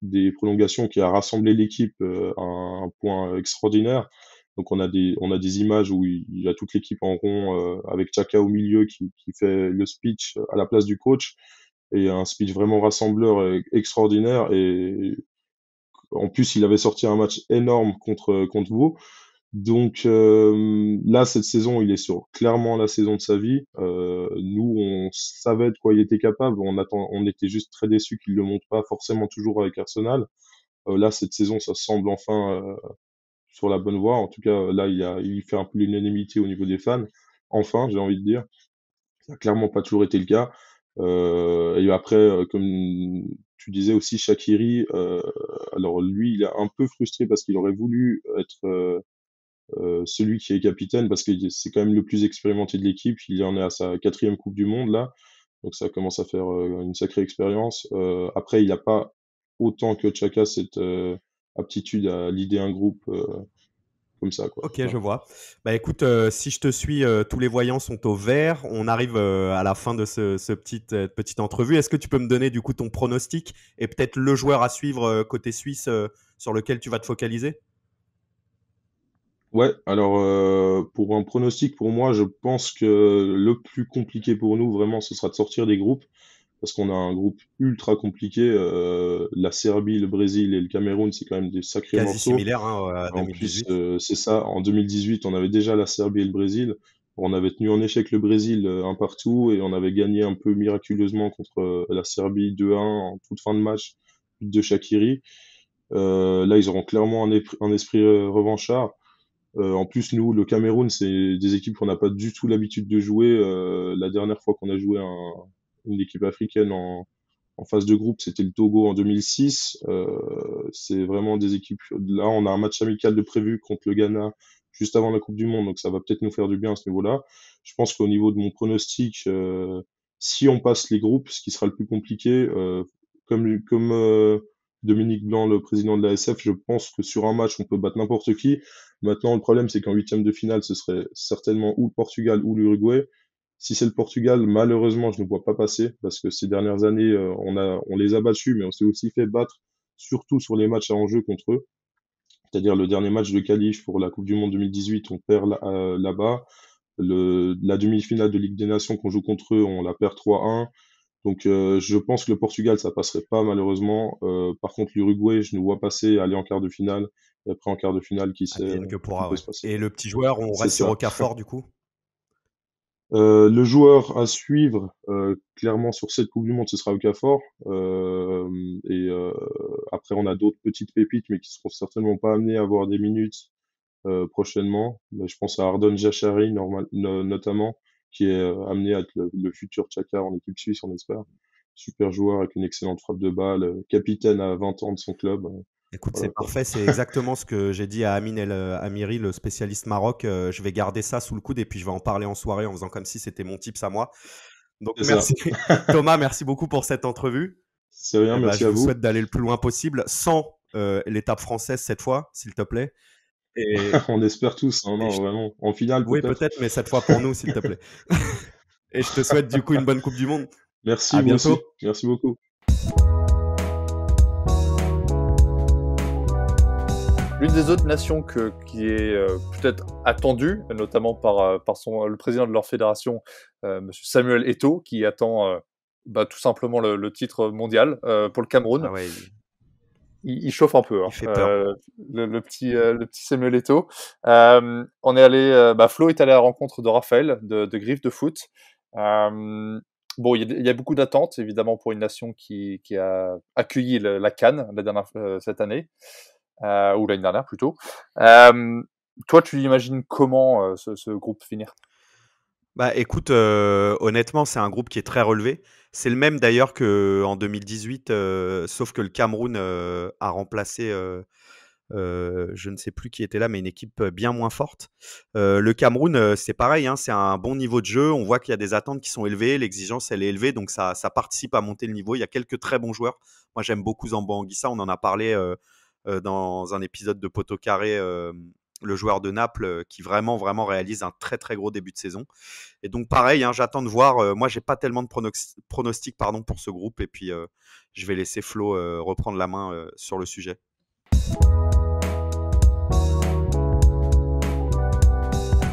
des prolongations qui a rassemblé l'équipe à un point extraordinaire. Donc on a des images où il y a toute l'équipe en rond avec Xhaka au milieu qui fait le speech à la place du coach et un speech vraiment rassembleur et extraordinaire. Et en plus, il avait sorti un match énorme contre vous. Donc là, cette saison, il est sur clairement la saison de sa vie. Nous, on savait de quoi il était capable. On était juste très déçus qu'il le montre pas forcément toujours avec Arsenal. Là, cette saison, ça semble enfin sur la bonne voie. En tout cas, là, il fait un peu l'unanimité au niveau des fans. Enfin, j'ai envie de dire. Ça n'a clairement pas toujours été le cas. Et après, comme tu disais aussi, Shaqiri, alors lui, il est un peu frustré parce qu'il aurait voulu être celui qui est capitaine parce que c'est quand même le plus expérimenté de l'équipe. Il en est à sa 4e Coupe du Monde là, donc ça commence à faire une sacrée expérience. Après, il n'a pas autant que Xhaka cette aptitude à leader un groupe comme ça, quoi. Ok, Voilà. je vois. Bah écoute, si je te suis, tous les voyants sont au vert. On arrive à la fin de cette petite entrevue. Est-ce que tu peux me donner du coup ton pronostic et peut-être le joueur à suivre côté suisse sur lequel tu vas te focaliser? Ouais, alors pour un pronostic, pour moi, je pense que le plus compliqué pour nous, vraiment, ce sera de sortir des groupes, parce qu'on a un groupe ultra compliqué. La Serbie, le Brésil et le Cameroun, c'est quand même des sacrés Quasi morceaux. similaire à En plus, 2018. c'est ça, en 2018, on avait déjà la Serbie et le Brésil. On avait tenu en échec le Brésil un partout et on avait gagné un peu miraculeusement contre la Serbie 2-1 en toute fin de match, but de Shaqiri. Là, ils auront clairement un esprit revanchard. En plus, nous, le Cameroun, c'est des équipes qu'on n'a pas du tout l'habitude de jouer. La dernière fois qu'on a joué une équipe africaine en phase de groupe, c'était le Togo en 2006. C'est vraiment des équipes. Là, on a un match amical de prévu contre le Ghana juste avant la Coupe du Monde, donc ça va peut-être nous faire du bien à ce niveau-là. Je pense qu'au niveau de mon pronostic, si on passe les groupes, ce qui sera le plus compliqué, comme Dominique Blanc, le président de la SF, je pense que sur un match, on peut battre n'importe qui. Maintenant, le problème, c'est qu'en 8e de finale, ce serait certainement ou le Portugal ou l'Uruguay. Si c'est le Portugal, malheureusement, je ne vois pas passer parce que ces dernières années, on les a battus, mais on s'est aussi fait battre, surtout sur les matchs à enjeu contre eux. C'est-à-dire le dernier match de qualif pour la Coupe du Monde 2018, on perd là-bas. La demi-finale de Ligue des Nations qu'on joue contre eux, on la perd 3-1. Donc je pense que le Portugal, ça passerait pas malheureusement. Par contre, l'Uruguay, je nous vois passer, aller en quart de finale. Et après, en quart de finale, qui sait Advienne que ce qui pourra, peut ouais. se passer. Et le petit joueur, on C'est reste sur ça. Okafor du coup? Le joueur à suivre, clairement sur cette Coupe du Monde, ce sera Okafor. Et après, on a d'autres petites pépites, mais qui seront certainement pas amenées à avoir des minutes prochainement. Mais je pense à Ardon Jachari, notamment, qui est amené à être le futur Xhaka en équipe suisse, on espère. Super joueur avec une excellente frappe de balle, capitaine à 20 ans de son club. Écoute, Voilà, c'est quoi. parfait, c'est exactement ce que j'ai dit à Amin El Amiri, le spécialiste Maroc. Je vais garder ça sous le coude et puis je vais en parler en soirée en faisant comme si c'était mon tips à moi. Donc C'est ça. merci Thomas, merci beaucoup pour cette entrevue. C'est rien, Eh ben, merci je à vous vous. souhaite d'aller le plus loin possible sans l'étape française cette fois, s'il te plaît. Et, On espère tous, hein, et non, je- vraiment. En finale, oui, peut-être. peut-être, mais cette fois pour nous, s'il te plaît. Et je te souhaite du coup une bonne Coupe du Monde. Merci, À vous aussi. bientôt. Merci beaucoup. L'une des autres nations qui est peut-être attendue, notamment par le président de leur fédération, Monsieur Samuel Eto'o, qui attend tout simplement le titre mondial pour le Cameroun. Ah ouais, Il chauffe un peu, il hein, fait peur. le petit Samuel Eto'o. On est allé, Flo est allé à la rencontre de Raphaël de Griffe de Foot. Bon, il y a beaucoup d'attentes, évidemment, pour une nation qui a accueilli la CAN cette année, ou l'année dernière plutôt. Toi, tu imagines comment ce groupe finir? Bah écoute, honnêtement, c'est un groupe qui est très relevé. C'est le même d'ailleurs qu'en 2018, sauf que le Cameroun a remplacé, je ne sais plus qui était là, mais une équipe bien moins forte. Le Cameroun, c'est pareil, hein, c'est un bon niveau de jeu. On voit qu'il y a des attentes qui sont élevées, l'exigence elle est élevée, donc ça participe à monter le niveau. Il y a quelques très bons joueurs. Moi, j'aime beaucoup Zambo Anguissa. On en a parlé dans un épisode de Poteau Carré, le joueur de Naples, qui vraiment, vraiment réalise un très, très gros début de saison. Et donc, pareil, hein, j'attends de voir. Moi, j'ai pas tellement de pronostics pour ce groupe. Et puis, je vais laisser Flo reprendre la main sur le sujet.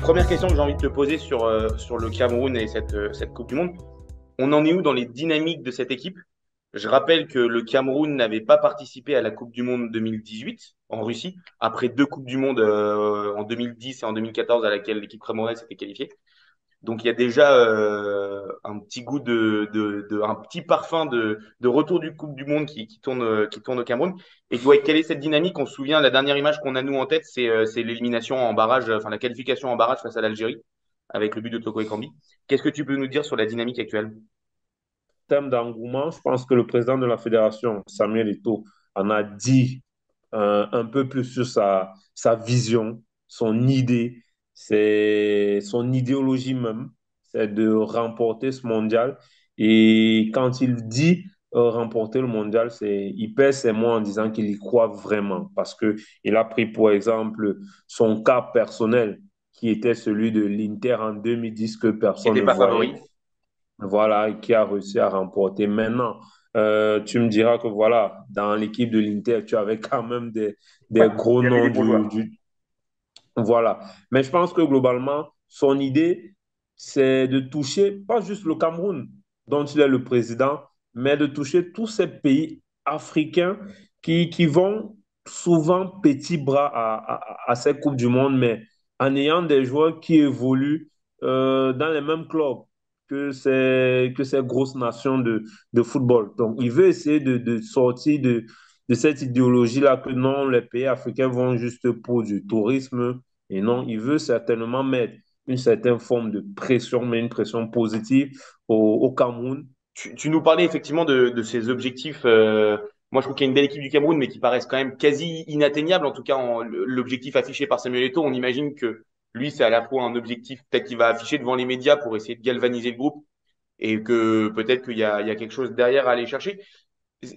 Première question que j'ai envie de te poser sur le Cameroun et cette Coupe du Monde. On en est où dans les dynamiques de cette équipe? Je rappelle que le Cameroun n'avait pas participé à la Coupe du Monde 2018 en Russie, après 2 Coupes du Monde en 2010 et en 2014 à laquelle l'équipe camerounaise s'était qualifiée. Donc il y a déjà un petit goût un petit parfum de retour du Coupe du Monde qui tourne au Cameroun. Et ouais, quelle est cette dynamique? On se souvient, la dernière image qu'on a nous en tête, c'est l'élimination en barrage, enfin la qualification en barrage face à l'Algérie avec le but de Toko Ekambi. Qu'est-ce que tu peux nous dire sur la dynamique actuelle? Termes d'engouement, je pense que le président de la fédération, Samuel Eto'o, en a dit un peu plus sur sa vision, son idée, c'est son idéologie même, c'est de remporter ce mondial. Et quand il dit remporter le mondial, il pèse ses mots en disant qu'il y croit vraiment, parce que il a pris, pour exemple, son cas personnel, qui était celui de l'Inter en 2010 que Qui personne n'était ne pas voyait. favori? Voilà, et qui a réussi à remporter. Maintenant, tu me diras que voilà, dans l'équipe de l'Inter, tu avais quand même des Ouais, gros il y avait noms des bons joueurs. Voilà. Mais je pense que globalement, son idée, c'est de toucher pas juste le Cameroun, dont il est le président, mais de toucher tous ces pays africains qui vont souvent petits bras à ces Coupes du Monde, mais en ayant des joueurs qui évoluent dans les mêmes clubs que ces grosses nations de football. Donc, il veut essayer de sortir de cette idéologie-là que non, les pays africains vont juste pour du tourisme, et non, il veut certainement mettre une certaine forme de pression, mais une pression positive au Cameroun. Tu nous parlais effectivement de ces objectifs. Moi, je trouve qu'il y a une belle équipe du Cameroun, mais qui paraissent quand même quasi inatteignables. En tout cas, l'objectif affiché par Samuel Eto'o, on imagine que lui, c'est à la fois un objectif peut-être qu'il va afficher devant les médias pour essayer de galvaniser le groupe et que peut-être qu'il y a quelque chose derrière à aller chercher.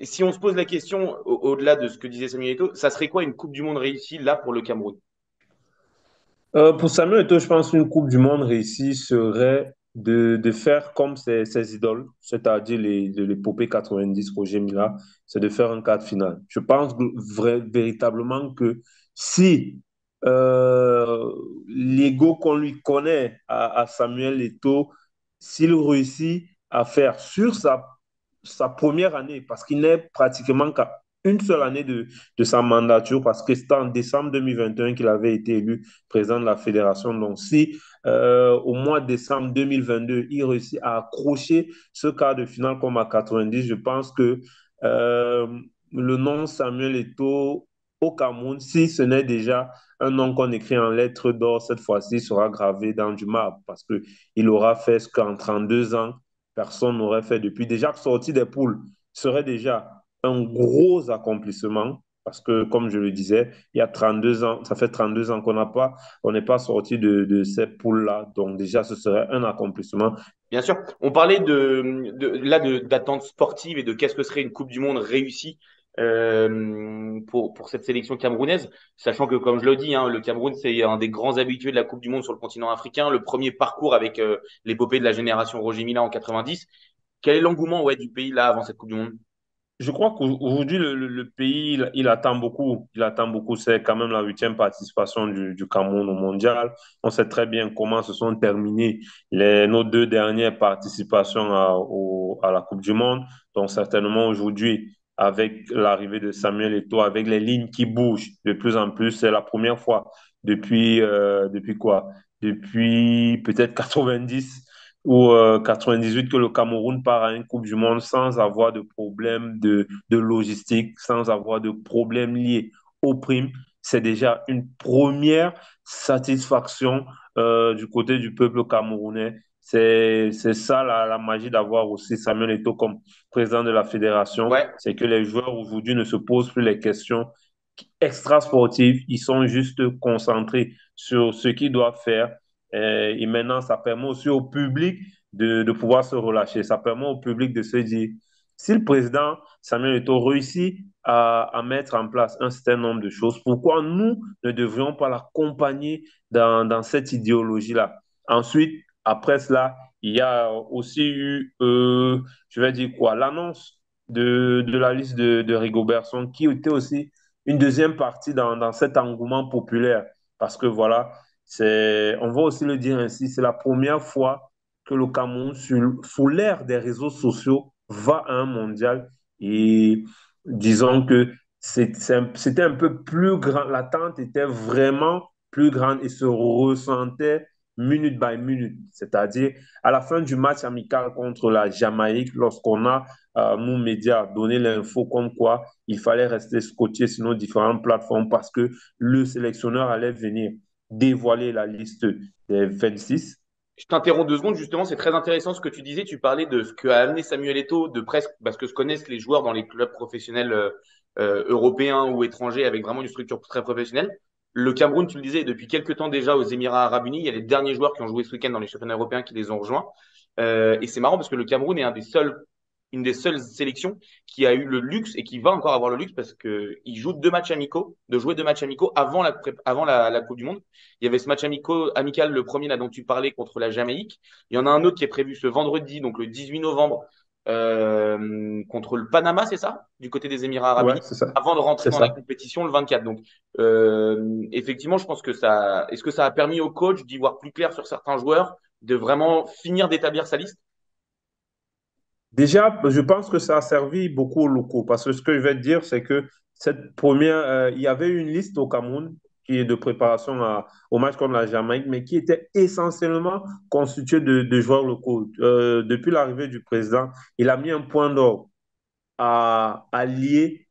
Si on se pose la question, au-delà de ce que disait Samuel Eto'o, ça serait quoi une Coupe du Monde réussie là pour le Cameroun? Pour Samuel Eto'o, je pense qu'une Coupe du Monde réussie serait de faire comme ses idoles, c'est-à-dire l'épopée 90 Roger Mila, c'est de faire un quart de finale. Je pense véritablement que si l'ego qu'on lui connaît à Samuel Eto'o, s'il réussit à faire sur sa première année, parce qu'il n'est pratiquement qu'à une seule année de sa mandature, parce que c'était en décembre 2021 qu'il avait été élu président de la fédération. Donc, si au mois de décembre 2022, il réussit à accrocher ce quart de finale comme à 90, je pense que le nom Samuel Eto'o au Cameroun, si ce n'est déjà un nom qu'on écrit en lettres d'or, cette fois-ci sera gravé dans du marbre, parce qu'il aura fait ce qu'en 32 ans, personne n'aurait fait depuis. Déjà sorti des poules serait déjà un gros accomplissement parce que, comme je le disais, il y a 32 ans, ça fait 32 ans on n'est pas sorti de ces poules-là. Donc, déjà, ce serait un accomplissement. Bien sûr. On parlait d'attente sportive et de qu'est-ce que serait une Coupe du Monde réussie pour cette sélection camerounaise, sachant que, comme je le dis, hein, le Cameroun, c'est un des grands habitués de la Coupe du Monde sur le continent africain, le premier parcours avec l'épopée de la génération Roger Mila en 90. Quel est l'engouement du pays là avant cette Coupe du Monde? Je crois qu'aujourd'hui, le pays, il attend beaucoup. Il attend beaucoup. C'est quand même la huitième participation du Cameroun au mondial. On sait très bien comment se sont terminées nos deux dernières participations à la Coupe du Monde. Donc, certainement aujourd'hui, avec l'arrivée de Samuel Eto'o, avec les lignes qui bougent de plus en plus, c'est la première fois depuis quoi? Depuis peut-être 90 ou 98 que le Cameroun part à une Coupe du Monde sans avoir de problème de logistique, sans avoir de problème liés aux primes. C'est déjà une première satisfaction du côté du peuple camerounais. C'est ça la magie d'avoir aussi Samuel Eto'o comme président de la fédération. Ouais, C'est que les joueurs aujourd'hui ne se posent plus les questions extra-sportives. Ils sont juste concentrés sur ce qu'ils doivent faire. Et maintenant, ça permet aussi au public de pouvoir se relâcher. Ça permet au public de se dire, si le président Samuel Eto'o réussit à mettre en place un certain nombre de choses, pourquoi nous ne devrions pas l'accompagner dans cette idéologie-là? Ensuite, après cela, il y a aussi eu, je vais dire quoi, l'annonce de la liste de Rigobertson, qui était aussi une deuxième partie dans cet engouement populaire. Parce que voilà, on va aussi le dire ainsi, c'est la première fois que le Cameroun, sous l'ère des réseaux sociaux, va à un mondial. Et disons que c'était un peu plus grand, l'attente était vraiment plus grande et se ressentait minute by minute. C'est-à-dire, à la fin du match amical contre la Jamaïque, lorsqu'on a, nous, médias, donné l'info comme quoi il fallait rester scotché sur nos différentes plateformes parce que le sélectionneur allait venir dévoiler la liste des 26. je t'interromps 2 secondes, justement, c'est très intéressant ce que tu disais. Tu parlais de ce qu'a amené Samuel Eto'o, de presque, parce que se connaissent les joueurs dans les clubs professionnels européens ou étrangers avec vraiment une structure très professionnelle. Le Cameroun, tu le disais, depuis quelques temps déjà aux Émirats Arabes Unis, il y a les derniers joueurs qui ont joué ce week-end dans les championnats européens qui les ont rejoints. Et c'est marrant parce que le Cameroun est une des seules sélections qui a eu le luxe et qui va encore avoir le luxe parce qu'il joue 2 matchs amicaux, de jouer 2 matchs amicaux avant la Coupe du Monde. Il y avait ce match amical, le premier là dont tu parlais contre la Jamaïque. Il y en a un autre qui est prévu ce vendredi, donc le 18 novembre, contre le Panama, c'est ça? Du côté des Émirats Arabes Ouais, Unis, c'est ça. avant de rentrer C'est dans la ça. compétition le 24. Donc, effectivement, je pense que est-ce que ça a permis au coach d'y voir plus clair sur certains joueurs, de vraiment finir d'établir sa liste? Déjà, je pense que ça a servi beaucoup aux locaux parce que ce que je vais te dire, c'est que il y avait une liste au Cameroun qui est de préparation au match contre la Jamaïque, mais qui était essentiellement constituée de joueurs locaux. Depuis l'arrivée du président, il a mis un point d'or à lier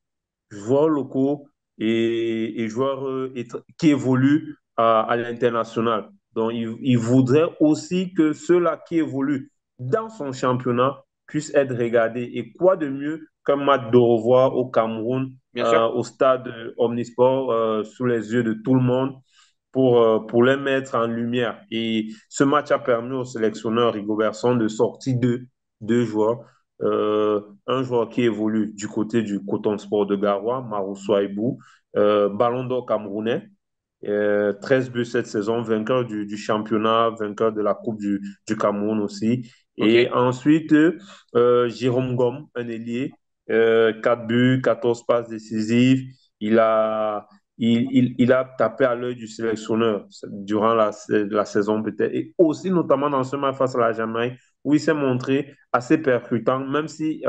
joueurs locaux et joueurs qui évoluent à l'international. Donc, il voudrait aussi que ceux-là qui évoluent dans son championnat puissent être regardés. Et quoi de mieux qu'un match de revoir au Cameroun, Bien sûr. au stade Omnisport, sous les yeux de tout le monde, pour les mettre en lumière. Et ce match a permis au sélectionneur Rigobertson de sortir deux joueurs. Un joueur qui évolue du côté du Coton Sport de Garoua, Marou Souaibou, ballon d'or camerounais, 13 buts cette saison, vainqueur du championnat, vainqueur de la Coupe du Cameroun aussi. Et Ok. ensuite, Jérôme Gomme, un ailier, 4 buts, 14 passes décisives. Il a, il a tapé à l'œil du sélectionneur durant la saison peut-être. Et aussi, notamment dans ce match face à la Jamaïque, où il s'est montré assez percutant, même si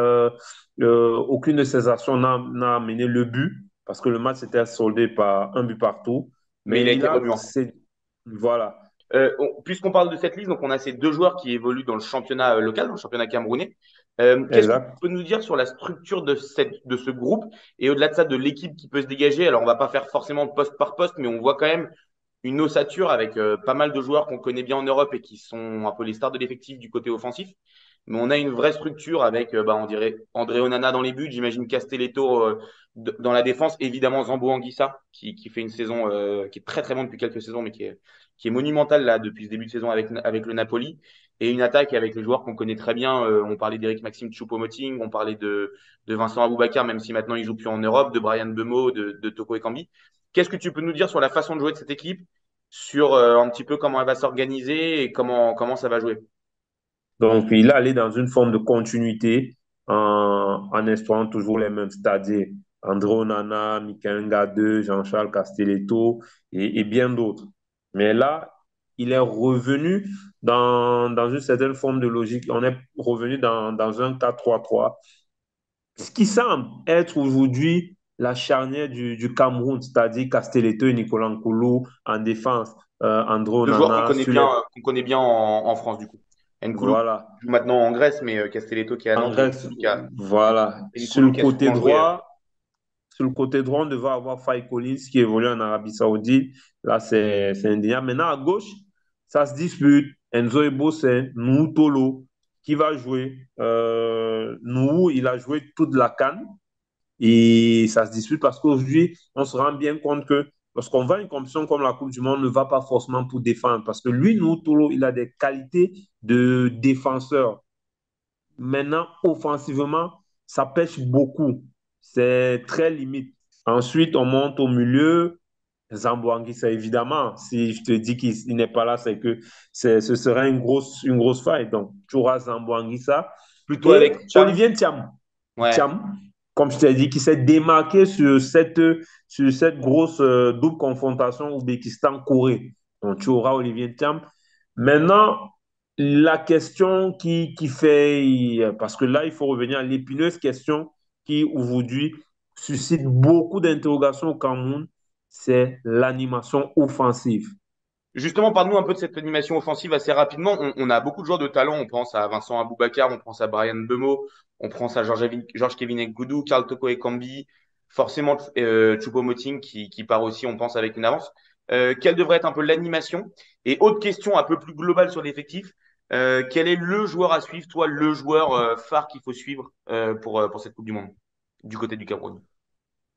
aucune de ses actions n'a amené le but, parce que le match s'était soldé par un but partout. Mais il a Mais été remuant. voilà. Puisqu'on parle de cette liste, donc on a ces 2 joueurs qui évoluent dans le championnat local, dans le championnat camerounais. Qu'est-ce que tu Exact. peux nous dire sur la structure de ce groupe et au-delà de ça, de l'équipe qui peut se dégager? Alors, on va pas faire forcément poste par poste, mais on voit quand même une ossature avec pas mal de joueurs qu'on connaît bien en Europe et qui sont un peu les stars de l'effectif du côté offensif. Mais on a une vraie structure avec, on dirait, André Onana dans les buts, j'imagine Castelletto dans la défense, évidemment Zambo Anguissa qui fait une saison qui est très très bonne depuis quelques saisons, mais qui est monumentale là depuis ce début de saison avec le Napoli. Et une attaque avec les joueurs qu'on connaît très bien. On parlait d'Eric Maxime Choupo-Moting, on parlait de Vincent Aboubakar, même si maintenant il joue plus en Europe, de Brian Bemo, de Toko Ekambi. Qu'est-ce que tu peux nous dire sur la façon de jouer de cette équipe, sur un petit peu comment elle va s'organiser et comment ça va jouer? Donc, il est allé dans une forme de continuité. en instaurant toujours les mêmes, c'est-à-dire André Onana, Mikel Ngade, Jean-Charles Castelletto et bien d'autres. Mais là, il est revenu dans une certaine forme de logique. On est revenu dans un 4-3-3, ce qui semble être aujourd'hui la charnière du Cameroun, c'est-à-dire Castelletto et Nicolas Nkulu en défense, André Deux joueurs Onana sur les... qu'on connaît bien en France, du coup. N'Koulou qui Voilà. joue maintenant en Grèce, mais Castelletto qui est à En Nantes et Grèce, et voilà. N'Koulou qui a souvent joué. Sur le côté droit, on devait avoir Faye Collins qui évolue en Arabie Saoudite. Là, c'est indéniable. Maintenant, à gauche, ça se dispute. Enzo Ebosen, Nou Tolo, qui va jouer. Nou, il a joué toute la CAN. Et ça se dispute parce qu'aujourd'hui, on se rend bien compte que lorsqu'on va à une compétition comme la Coupe du Monde, on ne va pas forcément pour défendre. Parce que lui, Nou Tolo, il a des qualités de défenseur. Maintenant, offensivement, ça pêche beaucoup. C'est très limite. Ensuite, on monte au milieu. Zambo Anguissa, évidemment. Si je te dis qu'il n'est pas là, c'est que ce serait une grosse faille. Donc, tu auras Zambo Anguissa. Plutôt Et avec Cham. Olivier Thiam. Ouais. Thiam, comme je t'ai dit, qui s'est démarqué sur cette grosse double confrontation Ouzbékistan-Corée. Donc, tu auras Olivier Thiam. Maintenant, la question qui fait, parce que là, il faut revenir à l'épineuse question qui aujourd'hui suscite beaucoup d'interrogations au Cameroun, c'est l'animation offensive. Justement, parle-nous un peu de cette animation offensive assez rapidement. On a beaucoup de joueurs de talent. On pense à Vincent Aboubakar, on pense à Brian Bemo, on pense à Georges-Kévin Nkoudou, Karl Toko Ekambi, forcément Choupo-Moting qui part aussi, on pense, avec une avance. Quelle devrait être un peu l'animation? Et autre question un peu plus globale sur l'effectif, quel est le joueur à suivre, toi, le joueur phare qu'il faut suivre pour cette Coupe du Monde du côté du Cameroun?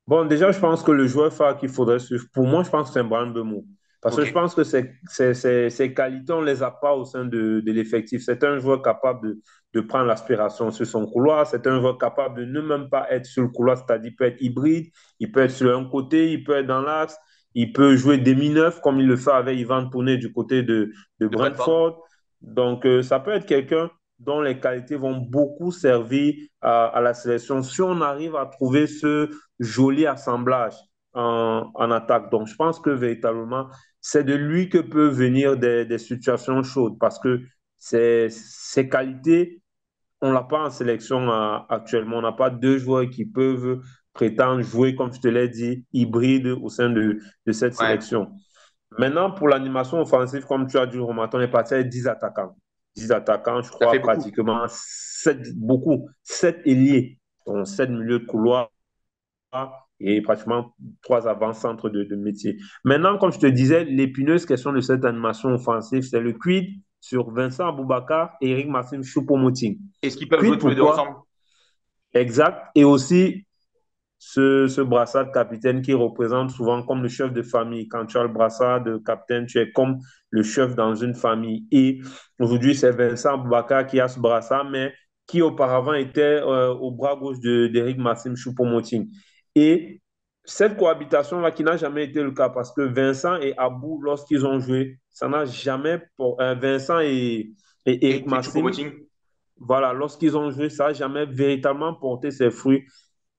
Bon, déjà, je pense que le joueur phare qu'il faudrait suivre, pour moi, je pense que c'est Brand Bemo. Parce que Ok, je pense que ses qualités, on ne les a pas au sein de l'effectif. C'est un joueur capable de prendre l'aspiration sur son couloir. C'est un joueur capable de ne même pas être sur le couloir, c'est-à-dire il peut être hybride, il peut être sur un côté, il peut être dans l'axe, il peut jouer demi-neuf comme il le fait avec Ivan Toney du côté de de Bradford. Brentford. Donc, ça peut être quelqu'un dont les qualités vont beaucoup servir à la sélection si on arrive à trouver ce joli assemblage en attaque. Donc, je pense que véritablement, c'est de lui que peuvent venir des situations chaudes parce que ses qualités, on ne l'a pas en sélection actuellement. On n'a pas deux joueurs qui peuvent prétendre jouer, comme je te l'ai dit, hybride au sein de cette Ouais, sélection. Maintenant, pour l'animation offensive, comme tu as dit, Romain, on est parti avec 10 attaquants. 10 attaquants, je ça fait crois beaucoup. pratiquement 7, beaucoup, 7 ailiers, donc 7 milieux de couloir et pratiquement 3 avant-centres de métier. Maintenant, comme je te disais, l'épineuse question de cette animation offensive, c'est le quid sur Vincent Aboubakar et Eric Maxime Choupo-Moting. Est-ce qu'ils peuvent jouer Quid tous les deux ensemble? pourquoi? Exact. Et aussi ce brassard de capitaine qui représente souvent comme le chef de famille. Quand tu as le brassard de capitaine, tu es comme le chef dans une famille. Et aujourd'hui, c'est Vincent Boubacar qui a ce brassard, mais qui auparavant était au bras gauche d'Éric Maxime Choupo-Moting. Et cette cohabitation-là qui n'a jamais été le cas parce que Vincent et Abou, lorsqu'ils ont joué, ça n'a jamais... Vincent et Éric Et Maxime, Choupo-Moting? voilà, lorsqu'ils ont joué, ça n'a jamais véritablement porté ses fruits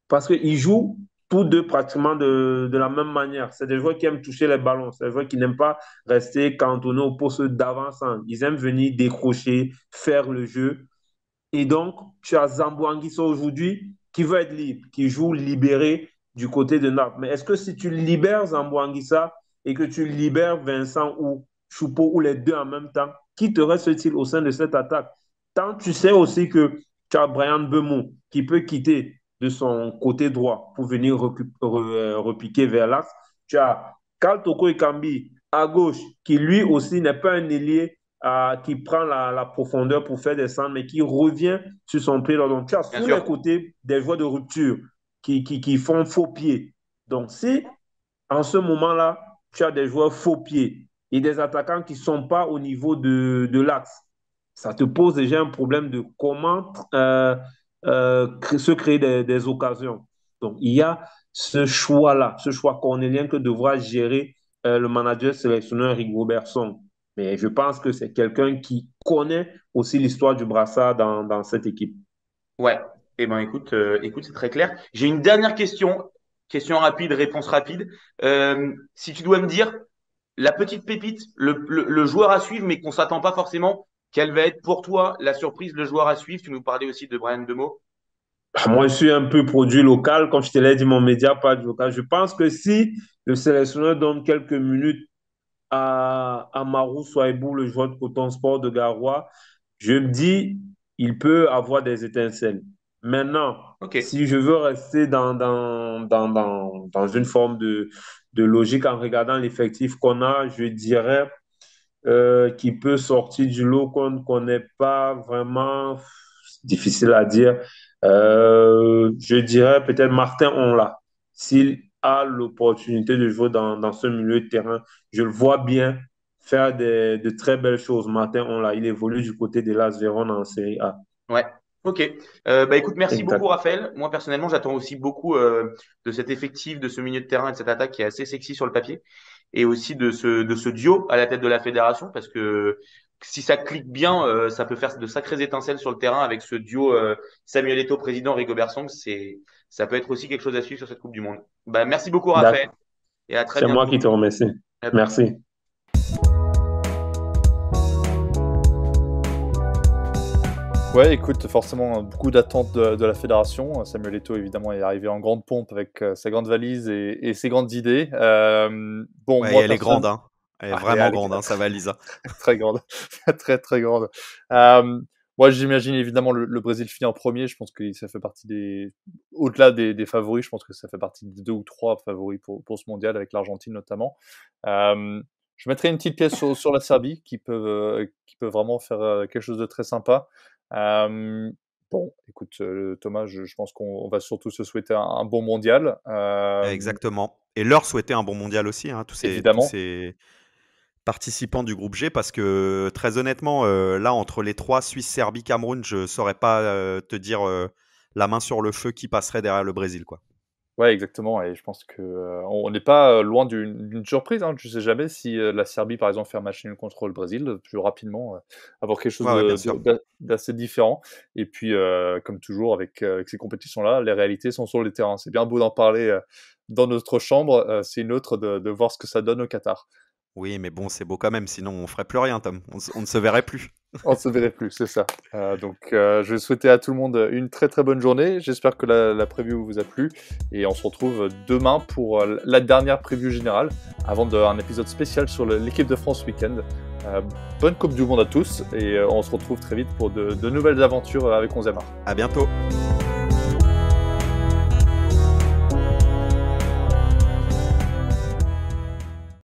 parce qu'ils jouent tous deux pratiquement de la même manière. C'est des joueurs qui aiment toucher les ballons. C'est des joueurs qui n'aiment pas rester cantonnés au poste d'avant-centre. Ils aiment venir décrocher, faire le jeu. Et donc, tu as Zambo Anguissa aujourd'hui qui veut être libre, qui joue libéré du côté de Naples. Mais est-ce que si tu libères Zambo Anguissa et que tu libères Vincent ou Choupo ou les deux en même temps, qui te reste-t-il au sein de cette attaque? Tant tu sais aussi que tu as Brian Bemo qui peut quitter de son côté droit pour venir repiquer vers l'axe. Tu as Karl Toko Ekambi à gauche qui lui aussi n'est pas un ailier qui prend la profondeur pour faire des centres, mais qui revient sur son pied. Donc, tu as Bien sur les sûr. côtés des joueurs de rupture qui font faux pied. Donc, si en ce moment-là, tu as des joueurs faux pieds et des attaquants qui ne sont pas au niveau de l'axe, ça te pose déjà un problème de comment se créer des occasions. Donc, il y a ce choix-là, ce choix cornélien que devra gérer le manager sélectionneur Rigobertson. Mais je pense que c'est quelqu'un qui connaît aussi l'histoire du brassard dans cette équipe. Ouais. Eh ben, écoute, c'est très clair. J'ai une dernière question. Question rapide, réponse rapide. Si tu dois me dire la petite pépite, le joueur à suivre, mais qu'on s'attend pas forcément, quelle va être pour toi la surprise, le joueur à suivre? Tu nous parlais aussi de Brian Demeaux. Moi, je suis un peu produit local, comme je te l'ai dit, mon média, pas du local. Je pense que si le sélectionneur donne quelques minutes à Marou Souaibou, le joueur de Coton Sport de Garoua, je me dis, il peut avoir des étincelles. Maintenant, Ok. si je veux rester dans une forme de logique en regardant l'effectif qu'on a, je dirais qu'il peut sortir du lot qu'on ne connaît pas vraiment, difficile à dire. Je dirais peut-être Martin Onla. S'il a l'opportunité de jouer dans ce milieu de terrain, je le vois bien faire de très belles choses. Martin Onla, il évolue du côté de l'AS Vérone en Série A. Ouais. Ok. Bah écoute, merci beaucoup, Exact. Raphaël. Moi, personnellement, j'attends aussi beaucoup de cet effectif, de ce milieu de terrain et de cette attaque qui est assez sexy sur le papier. Et aussi de ce duo à la tête de la fédération, parce que si ça clique bien, ça peut faire de sacrées étincelles sur le terrain avec ce duo Samuel Eto'o, président, Rigobert Song. Ça peut être aussi quelque chose à suivre sur cette Coupe du Monde. Bah, merci beaucoup, Raphaël, D'accord. et à très C'est moi bientôt. qui te remercie. À Merci. Ouais, écoute, forcément, beaucoup d'attentes de la fédération. Samuel Eto'o, évidemment, est arrivé en grande pompe avec sa grande valise et ses grandes idées. Bon, Ouais, moi, elle est grande, personnellement, hein. Elle est ah, vraiment elle est grande, hein, sa valise, hein. très grande, très très grande. Euh, Moi, j'imagine évidemment le Brésil finit en premier. Je pense que ça fait partie au-delà des favoris. Je pense que ça fait partie des 2 ou 3 favoris pour ce mondial, avec l'Argentine notamment. Je mettrai une petite pièce sur la Serbie qui peut vraiment faire quelque chose de très sympa. Bon, écoute, Thomas, je pense qu'on va surtout se souhaiter un bon mondial. Exactement. Et leur souhaiter un bon mondial aussi, hein, tous Évidemment. ces participants du groupe G, parce que très honnêtement, là, entre les 3, Suisse, Serbie, Cameroun, je saurais pas te dire la main sur le feu qui passerait derrière le Brésil, quoi. Ouais, exactement. Et je pense que on n'est pas loin d'une surprise. Hein. Tu sais jamais si la Serbie, par exemple, fait un match nul contre le Brésil, plus rapidement avoir quelque chose Ouais, ouais, bien sûr. d'assez différent. Et puis, comme toujours avec ces compétitions-là, les réalités sont sur le terrain. C'est bien beau d'en parler dans notre chambre, c'est une autre de voir ce que ça donne au Qatar. Oui, mais bon, c'est beau quand même, sinon on ferait plus rien, Tom. On ne se verrait plus. On ne se verrait plus, c'est ça. Donc, je vais souhaiter à tout le monde une très très bonne journée. J'espère que la preview vous a plu. Et on se retrouve demain pour la dernière preview générale, avant un épisode spécial sur l'équipe de France week-end. Bonne Coupe du Monde à tous. Et on se retrouve très vite pour de nouvelles aventures avec Onzemar. À bientôt.